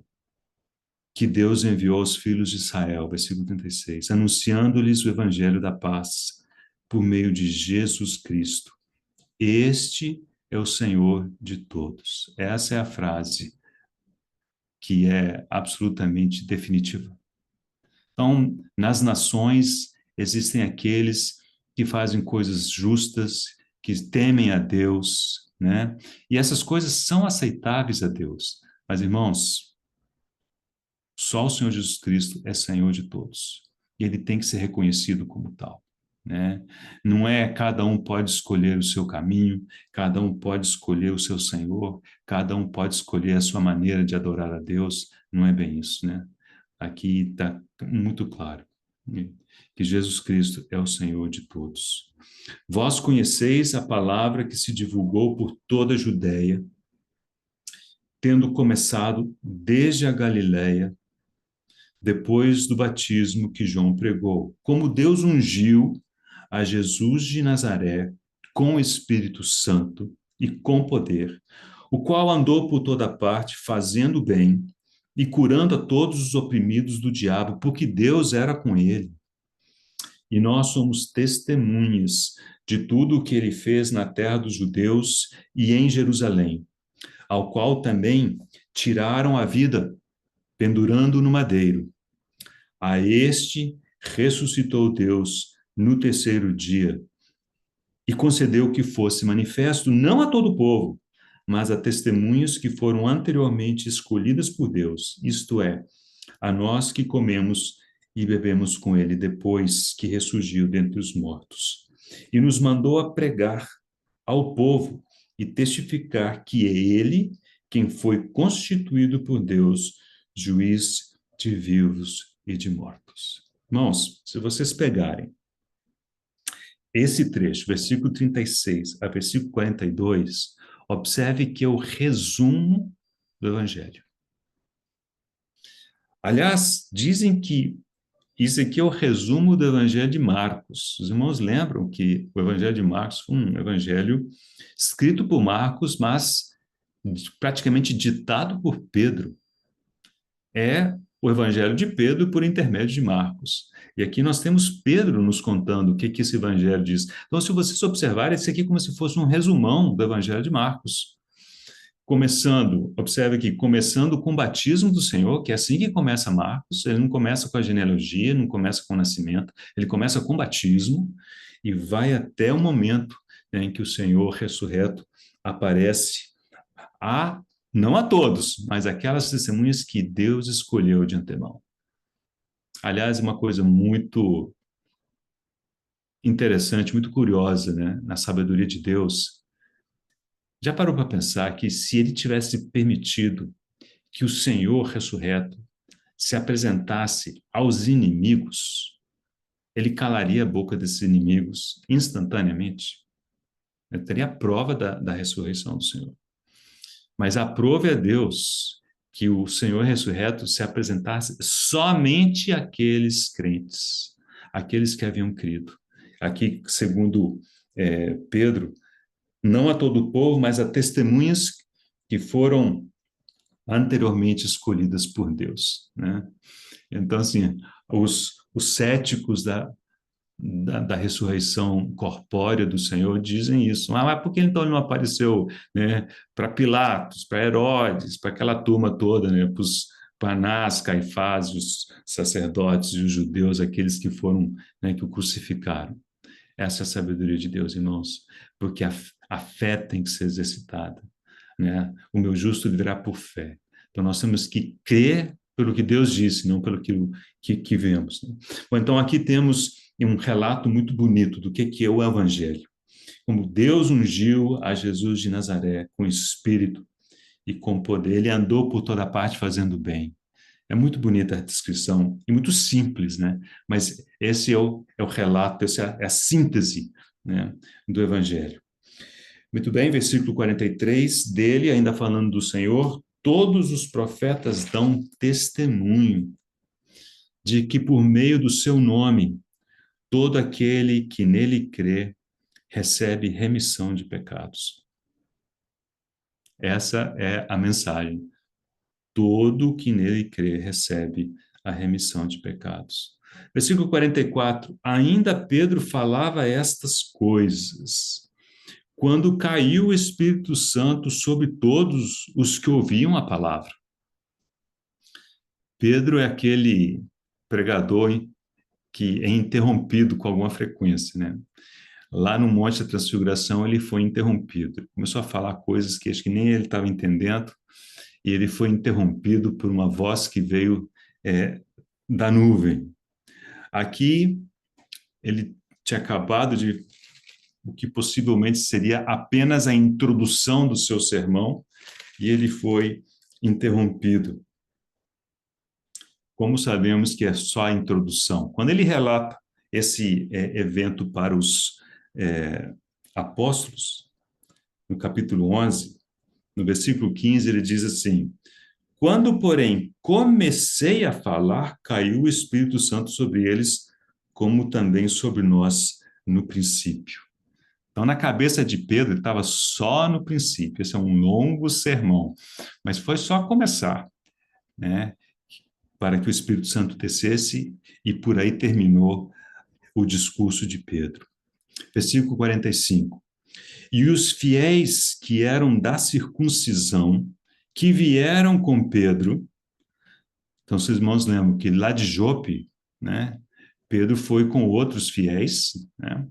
que Deus enviou aos filhos de Israel, versículo 36, anunciando-lhes o evangelho da paz por meio de Jesus Cristo. Este é o Senhor de todos. Essa é a frase que é absolutamente definitiva. Então, nas nações existem aqueles que fazem coisas justas, que temem a Deus, né? E essas coisas são aceitáveis a Deus. Mas, irmãos, só o Senhor Jesus Cristo é Senhor de todos. E ele tem que ser reconhecido como tal, né? Não é cada um pode escolher o seu caminho, cada um pode escolher o seu Senhor, cada um pode escolher a sua maneira de adorar a Deus. Não é bem isso, né? Aqui está muito claro, né, que Jesus Cristo é o Senhor de todos. Vós conheceis a palavra que se divulgou por toda a Judéia, tendo começado desde a Galiléia, depois do batismo que João pregou, como Deus ungiu a Jesus de Nazaré com o Espírito Santo e com poder, o qual andou por toda parte fazendo bem e curando a todos os oprimidos do diabo, porque Deus era com ele. E nós somos testemunhas de tudo o que ele fez na terra dos judeus e em Jerusalém, ao qual também tiraram a vida, pendurando no madeiro. A este ressuscitou Deus no terceiro dia e concedeu que fosse manifesto não a todo o povo, mas a testemunhas que foram anteriormente escolhidas por Deus, isto é, a nós que comemos e bebemos com ele depois que ressurgiu dentre os mortos. E nos mandou a pregar ao povo e testificar que é ele quem foi constituído por Deus, juiz de vivos e de mortos. Irmãos, se vocês pegarem esse trecho, versículo 36 a versículo 42, observe que é o resumo do Evangelho. Aliás, dizem que isso aqui é o resumo do Evangelho de Marcos. Os irmãos lembram que o Evangelho de Marcos foi um evangelho escrito por Marcos, mas praticamente ditado por Pedro. É o Evangelho de Pedro por intermédio de Marcos. E aqui nós temos Pedro nos contando o que, que esse Evangelho diz. Então, se vocês observarem, esse aqui é como se fosse um resumão do Evangelho de Marcos. Começando, observe aqui, começando com o batismo do Senhor, que é assim que começa Marcos, ele não começa com a genealogia, não começa com o nascimento, ele começa com o batismo e vai até o momento, né, em que o Senhor ressurreto aparece a, não a todos, mas aquelas testemunhas que Deus escolheu de antemão. Aliás, uma coisa muito interessante, muito curiosa, né, na sabedoria de Deus. Já parou para pensar que se ele tivesse permitido que o Senhor ressurreto se apresentasse aos inimigos, ele calaria a boca desses inimigos instantaneamente? Ele teria a prova da ressurreição do Senhor. Mas aprove a Deus que o Senhor ressurreto se apresentasse somente àqueles crentes, aqueles que haviam crido. Aqui, segundo Pedro, não a todo o povo, mas a testemunhas que foram anteriormente escolhidas por Deus, né? Então, assim, os céticos da ressurreição corpórea do Senhor dizem isso. Ah, mas por que então ele não apareceu, né, para Pilatos, para Herodes, para aquela turma toda, né, para Anás, Caifás, os sacerdotes e os judeus, aqueles que foram, né, que o crucificaram? Essa é a sabedoria de Deus, irmãos, porque a fé tem que ser exercitada, né? O meu justo viverá por fé. Então, nós temos que crer pelo que Deus disse, não pelo que vemos, né? Bom, então, aqui temos um relato muito bonito do que é o Evangelho. Como Deus ungiu a Jesus de Nazaré com espírito e com poder. Ele andou por toda parte fazendo bem. É muito bonita a descrição e muito simples, né? Mas esse é o relato, essa é a síntese, né, do Evangelho. Muito bem, versículo 43 dele, ainda falando do Senhor, todos os profetas dão testemunho de que por meio do seu nome, todo aquele que nele crê recebe remissão de pecados. Essa é a mensagem. Todo que nele crê recebe a remissão de pecados. Versículo 44, ainda Pedro falava estas coisas, quando caiu o Espírito Santo sobre todos os que ouviam a palavra. Pedro é aquele pregador que é interrompido com alguma frequência, né? Lá no Monte da Transfiguração, ele foi interrompido. Ele começou a falar coisas que acho que nem ele estava entendendo, e ele foi interrompido por uma voz que veio da nuvem. Aqui, ele tinha acabado de o que possivelmente seria apenas a introdução do seu sermão, e ele foi interrompido. Como sabemos que é só a introdução? Quando ele relata esse evento para os apóstolos, no capítulo 11, no versículo 15, ele diz assim: quando, porém, comecei a falar, caiu o Espírito Santo sobre eles, como também sobre nós no princípio. Então, na cabeça de Pedro, ele estava só no princípio. Esse é um longo sermão, mas foi só começar, né? Para que o Espírito Santo descesse, e por aí terminou o discurso de Pedro. Versículo 45. E os fiéis que eram da circuncisão, que vieram com Pedro, então, os irmãos lembram que lá de Jope, né, Pedro foi com outros fiéis, né,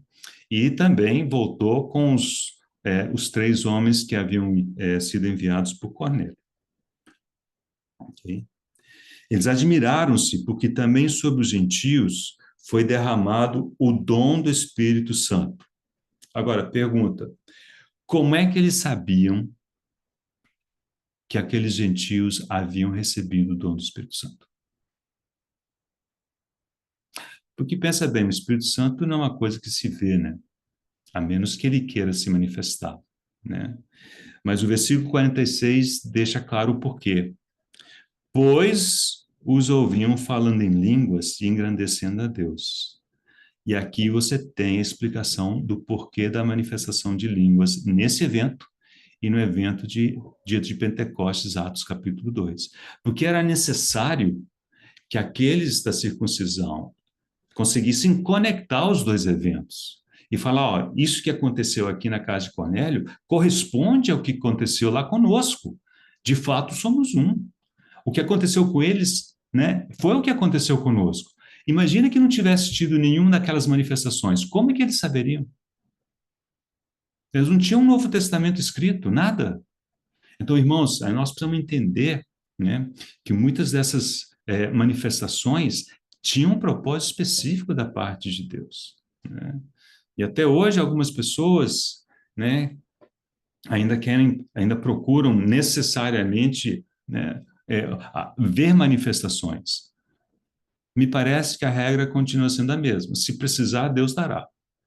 e também voltou com os 3 homens que haviam sido enviados por Cornélio. Okay? Eles admiraram-se, porque também sobre os gentios foi derramado o dom do Espírito Santo. Agora, pergunta: como é que eles sabiam que aqueles gentios haviam recebido o dom do Espírito Santo? Porque pensa bem, o Espírito Santo não é uma coisa que se vê, né? A menos que ele queira se manifestar, né? Mas o versículo 46 deixa claro o porquê. Pois os ouviam falando em línguas e engrandecendo a Deus. E aqui você tem a explicação do porquê da manifestação de línguas nesse evento e no evento de Dia de Pentecostes, Atos capítulo 2. Porque era necessário que aqueles da circuncisão conseguissem conectar os dois eventos e falar, ó, isso que aconteceu aqui na casa de Cornélio corresponde ao que aconteceu lá conosco. De fato, somos um. O que aconteceu com eles, né, foi o que aconteceu conosco. Imagina que não tivesse tido nenhuma daquelas manifestações. Como é que eles saberiam? Eles não tinham um Novo Testamento escrito, nada. Então, irmãos, nós precisamos entender, né, que muitas dessas manifestações tinham um propósito específico da parte de Deus, né? E até hoje algumas pessoas, né, ainda procuram necessariamente, né, ver manifestações. Me parece que a regra continua sendo a mesma. Se precisar, Deus dará.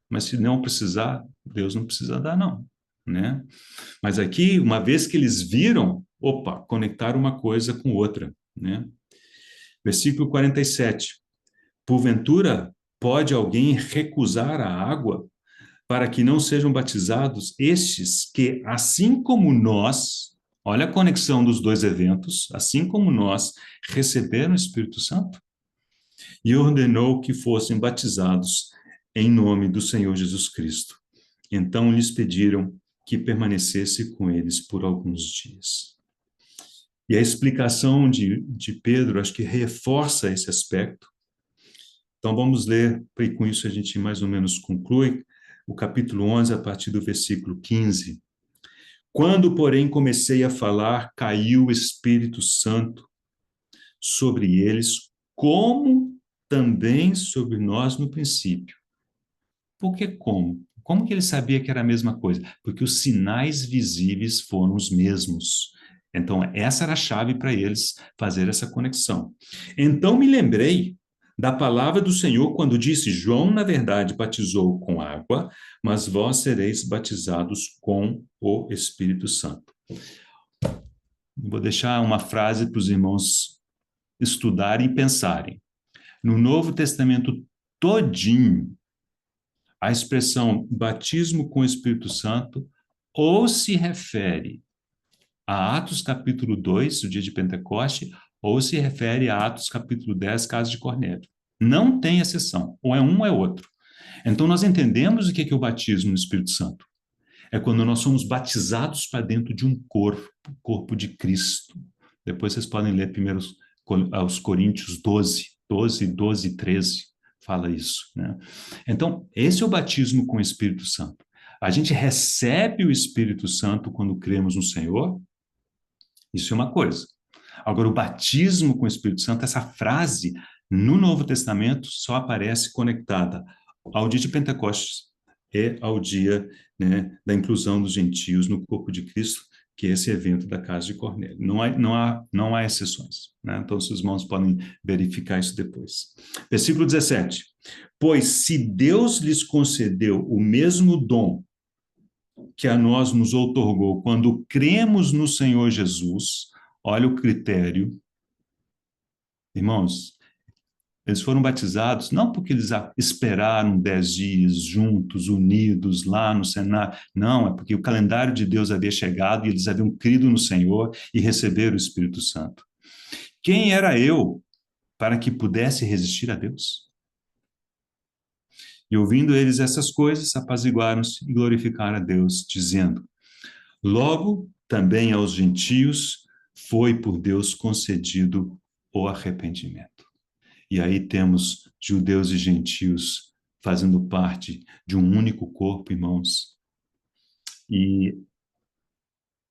Mas se não precisar, Deus não precisa dar, não, né? Mas aqui, uma vez que eles viram, opa, conectaram uma coisa com outra, né? Versículo 47. Porventura, pode alguém recusar a água para que não sejam batizados estes que, assim como nós, Olha a conexão dos dois eventos, assim como nós receberam o Espírito Santo, e ordenou que fossem batizados em nome do Senhor Jesus Cristo. Então lhes pediram que permanecesse com eles por alguns dias. E a explicação de Pedro, acho que reforça esse aspecto. Então vamos ler, e com isso a gente mais ou menos conclui, o capítulo 11, a partir do versículo 15. Quando, porém, comecei a falar, caiu o Espírito Santo sobre eles, como também sobre nós no princípio. Por que como? Como que ele sabia que era a mesma coisa? Porque os sinais visíveis foram os mesmos. Então, essa era a chave para eles fazer essa conexão. Então, me lembrei da palavra do Senhor quando disse: João, na verdade, batizou com água, mas vós sereis batizados com o Espírito Santo. Vou deixar uma frase para os irmãos estudarem e pensarem. No Novo Testamento todinho, a expressão batismo com o Espírito Santo ou se refere a Atos capítulo 2, o dia de Pentecoste, ou se refere a Atos capítulo 10, caso de Cornélio. Não tem exceção, ou é um ou é outro. Então nós entendemos o que é o batismo no Espírito Santo. É quando nós somos batizados para dentro de um corpo, o corpo de Cristo. Depois vocês podem ler primeiro aos Coríntios 12 e 13, fala isso, né? Então, esse é o batismo com o Espírito Santo. A gente recebe o Espírito Santo quando cremos no Senhor, isso é uma coisa. Agora, o batismo com o Espírito Santo, essa frase no Novo Testamento só aparece conectada ao dia de Pentecostes e ao dia, né, da inclusão dos gentios no corpo de Cristo, que é esse evento da casa de Cornélio. Não há exceções, né? Então, os irmãos podem verificar isso depois. Versículo 17. Pois se Deus lhes concedeu o mesmo dom que a nós nos outorgou quando cremos no Senhor Jesus, olha o critério, irmãos, eles foram batizados não porque eles esperaram 10 dias juntos, unidos lá no cenário, não, é porque o calendário de Deus havia chegado e eles haviam crido no Senhor e receberam o Espírito Santo. Quem era eu para que pudesse resistir a Deus? E ouvindo eles essas coisas, apaziguaram-se e glorificaram a Deus, dizendo: logo, também aos gentios foi por Deus concedido o arrependimento. E aí temos judeus e gentios fazendo parte de um único corpo, irmãos. E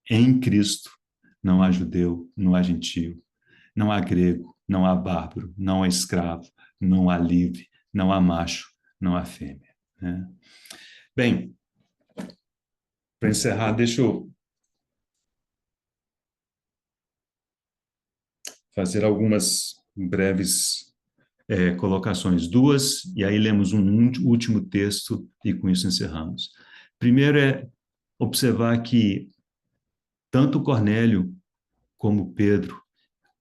em Cristo não há judeu, não há gentio, não há grego, não há bárbaro, não há escravo, não há livre, não há macho, não há fêmea, né? Bem, para encerrar, deixa eu fazer algumas breves colocações, duas, e aí lemos um último texto e com isso encerramos. Primeiro é observar que tanto Cornélio como Pedro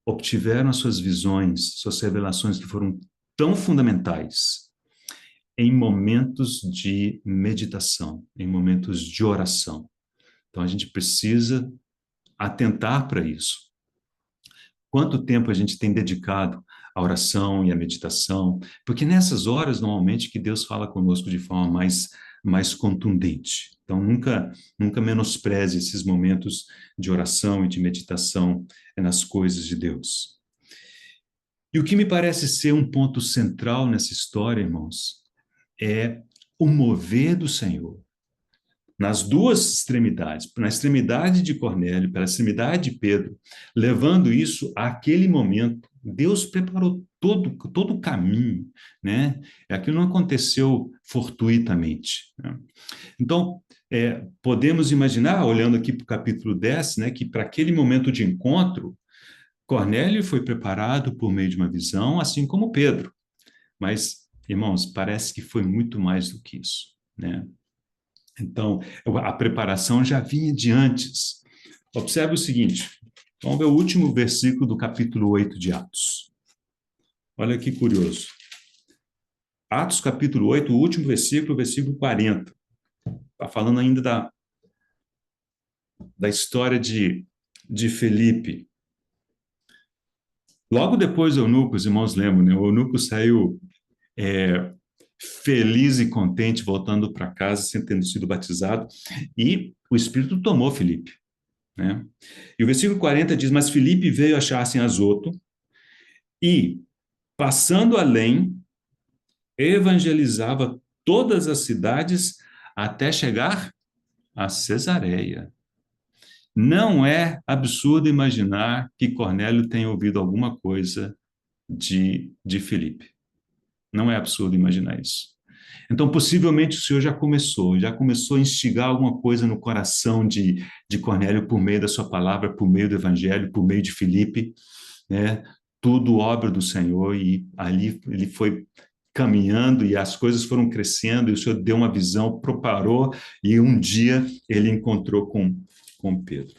obtiveram as suas visões, suas revelações que foram tão fundamentais em momentos de meditação, em momentos de oração. Então a gente precisa atentar para isso. Quanto tempo a gente tem dedicado à oração e à meditação? Porque nessas horas, normalmente, que Deus fala conosco de forma mais contundente. Então, nunca menospreze esses momentos de oração e de meditação nas coisas de Deus. E o que me parece ser um ponto central nessa história, irmãos, é o mover do Senhor nas duas extremidades, na extremidade de Cornélio, pela extremidade de Pedro, levando isso àquele momento. Deus preparou todo o caminho, né? Aquilo não aconteceu fortuitamente, né? Então, podemos imaginar, olhando aqui para o capítulo 10, né, que para aquele momento de encontro, Cornélio foi preparado por meio de uma visão, assim como Pedro. Mas, irmãos, parece que foi muito mais do que isso, né? Então, a preparação já vinha de antes. Observe o seguinte, vamos ver o último versículo do capítulo 8 de Atos. Olha que curioso. Atos capítulo 8, o último versículo, versículo 40. Está falando ainda da história de Filipe. Logo depois do eunuco, os irmãos lembram, né? O eunuco saiu feliz e contente, voltando para casa, sem tendo sido batizado, e o Espírito tomou Filipe, né? E o versículo 40 diz, mas Filipe veio achar-se em Azoto, e, passando além, evangelizava todas as cidades até chegar a Cesareia. Não é absurdo imaginar que Cornélio tenha ouvido alguma coisa de Filipe. Não é absurdo imaginar isso. Então, possivelmente, o Senhor já começou a instigar alguma coisa no coração de Cornélio por meio da sua palavra, por meio do evangelho, por meio de Filipe, né? Tudo obra do Senhor, e ali ele foi caminhando e as coisas foram crescendo, e o Senhor deu uma visão, preparou, e um dia ele encontrou com Pedro.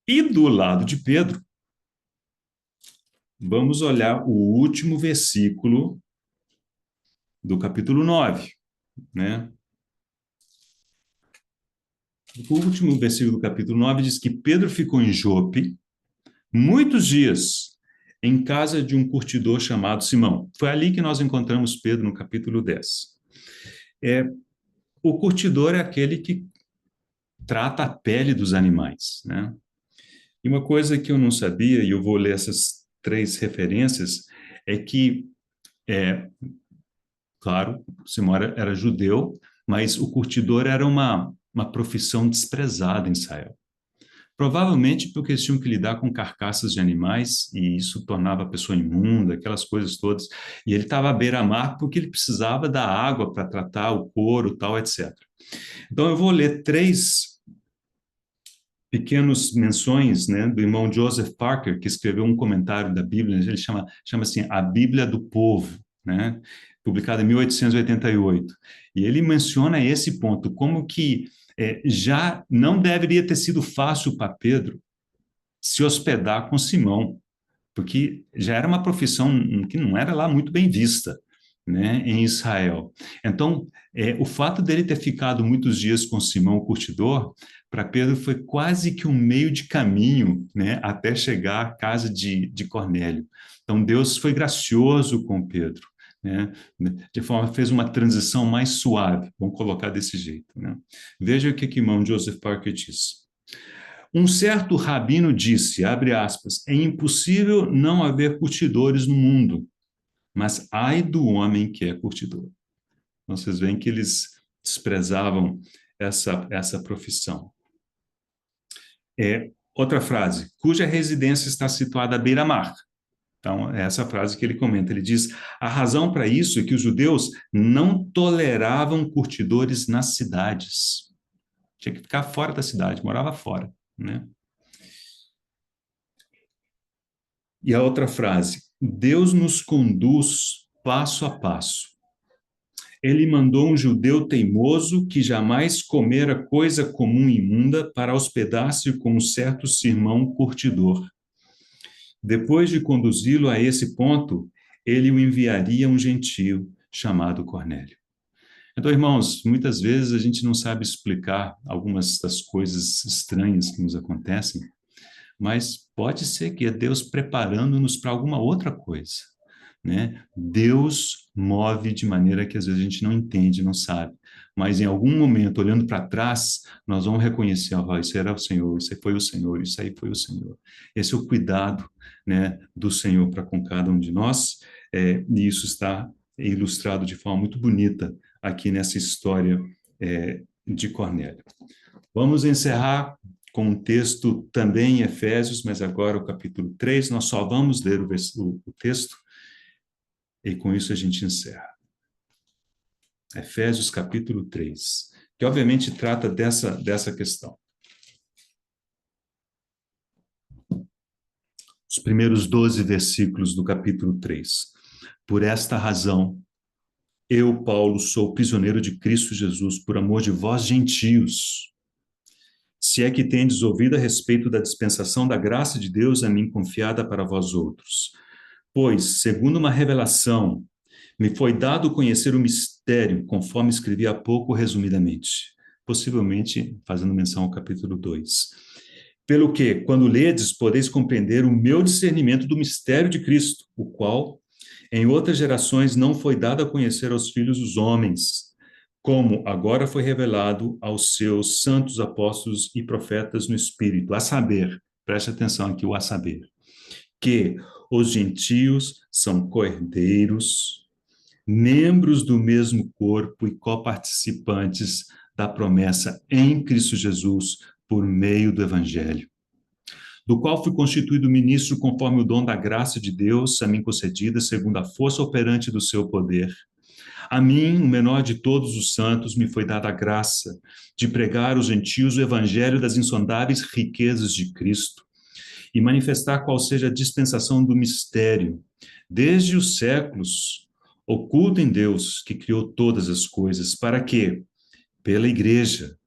E do lado de Pedro, vamos olhar o último versículo do capítulo 9, né? O último versículo do capítulo 9 diz que Pedro ficou em Jope muitos dias em casa de um curtidor chamado Simão. Foi ali que nós encontramos Pedro no capítulo 10. O curtidor é aquele que trata a pele dos animais, né? E uma coisa que eu não sabia, e eu vou ler essas 3 referências, é que, claro, Simão era judeu, mas o curtidor era uma profissão desprezada em Israel. Provavelmente porque eles tinham que lidar com carcaças de animais e isso tornava a pessoa imunda, aquelas coisas todas. E ele estava à beira-mar porque ele precisava da água para tratar o couro, tal, etc. Então eu vou ler 3 pequenas menções, né, do irmão Joseph Parker, que escreveu um comentário da Bíblia, ele chama assim, A Bíblia do Povo, né, publicado em 1888. E ele menciona esse ponto, como que já não deveria ter sido fácil para Pedro se hospedar com Simão, porque já era uma profissão que não era lá muito bem vista, né, em Israel. Então, o fato dele ter ficado muitos dias com Simão, o curtidor, para Pedro foi quase que um meio de caminho, né, até chegar à casa de Cornélio. Então, Deus foi gracioso com Pedro, né, de forma fez uma transição mais suave, vamos colocar desse jeito, né? Veja o que o irmão Joseph Parker diz. Um certo rabino disse, abre aspas, é impossível não haver curtidores no mundo, mas ai do homem que é curtidor. Então, vocês veem que eles desprezavam essa profissão. Outra frase, cuja residência está situada à beira-mar. Então, é essa frase que ele comenta. Ele diz, a razão para isso é que os judeus não toleravam curtidores nas cidades. Tinha que ficar fora da cidade, morava fora, né? E a outra frase, Deus nos conduz passo a passo. Ele mandou um judeu teimoso que jamais comera coisa comum imunda para hospedar-se com um certo sermão curtidor. Depois de conduzi-lo a esse ponto, ele o enviaria a um gentio chamado Cornélio. Então, irmãos, muitas vezes a gente não sabe explicar algumas das coisas estranhas que nos acontecem, mas pode ser que é Deus preparando-nos para alguma outra coisa, né? Deus move de maneira que às vezes a gente não entende, não sabe, mas em algum momento, olhando para trás, nós vamos reconhecer, isso era o Senhor, isso aí foi o Senhor, isso aí foi o Senhor. Esse é o cuidado, né, do Senhor para com cada um de nós, e isso está ilustrado de forma muito bonita aqui nessa história de Cornélio. Vamos encerrar com um texto também em Efésios, mas agora o capítulo 3, nós só vamos ler o texto, e com isso a gente encerra. Efésios capítulo 3, que obviamente trata dessa questão. Os primeiros 12 versículos do capítulo 3. Por esta razão, eu, Paulo, sou prisioneiro de Cristo Jesus, por amor de vós, gentios. Se é que tendes ouvido a respeito da dispensação da graça de Deus a mim confiada para vós outros. Pois, segundo uma revelação, me foi dado conhecer o mistério, conforme escrevi há pouco resumidamente, possivelmente fazendo menção ao capítulo 2. Pelo que, quando ledes, podeis compreender o meu discernimento do mistério de Cristo, o qual, em outras gerações, não foi dado a conhecer aos filhos dos homens, como agora foi revelado aos seus santos apóstolos e profetas no Espírito, a saber, preste atenção aqui, o a saber, que os gentios são cordeiros, membros do mesmo corpo e coparticipantes da promessa em Cristo Jesus por meio do Evangelho, do qual fui constituído ministro conforme o dom da graça de Deus a mim concedida, segundo a força operante do seu poder. A mim, o menor de todos os santos, me foi dada a graça de pregar aos gentios o evangelho das insondáveis riquezas de Cristo e manifestar qual seja a dispensação do mistério, desde os séculos, oculto em Deus, que criou todas as coisas, para que, pela igreja,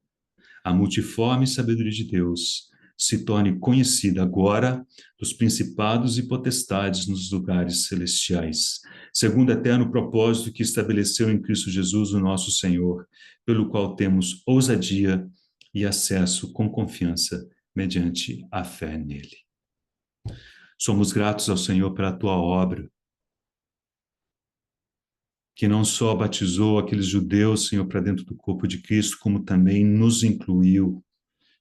a multiforme sabedoria de Deus se torne conhecida agora dos principados e potestades nos lugares celestiais, segundo o eterno propósito que estabeleceu em Cristo Jesus, o nosso Senhor, pelo qual temos ousadia e acesso com confiança mediante a fé nele. Somos gratos ao Senhor pela tua obra, que não só batizou aqueles judeus, Senhor, para dentro do corpo de Cristo, como também nos incluiu,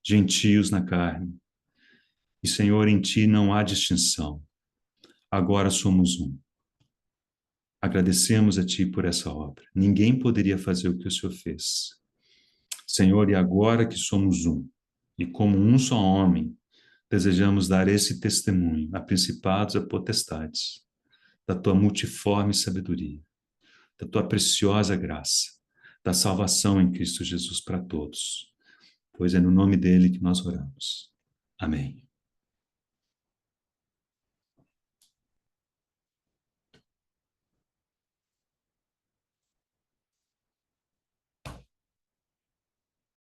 gentios na carne. E, Senhor, em ti não há distinção. Agora somos um. Agradecemos a ti por essa obra. Ninguém poderia fazer o que o Senhor fez. Senhor, e agora que somos um, e como um só homem, desejamos dar esse testemunho a principados e a potestades, da tua multiforme sabedoria, da tua preciosa graça, da salvação em Cristo Jesus para todos. Pois é no nome dele que nós oramos. Amém.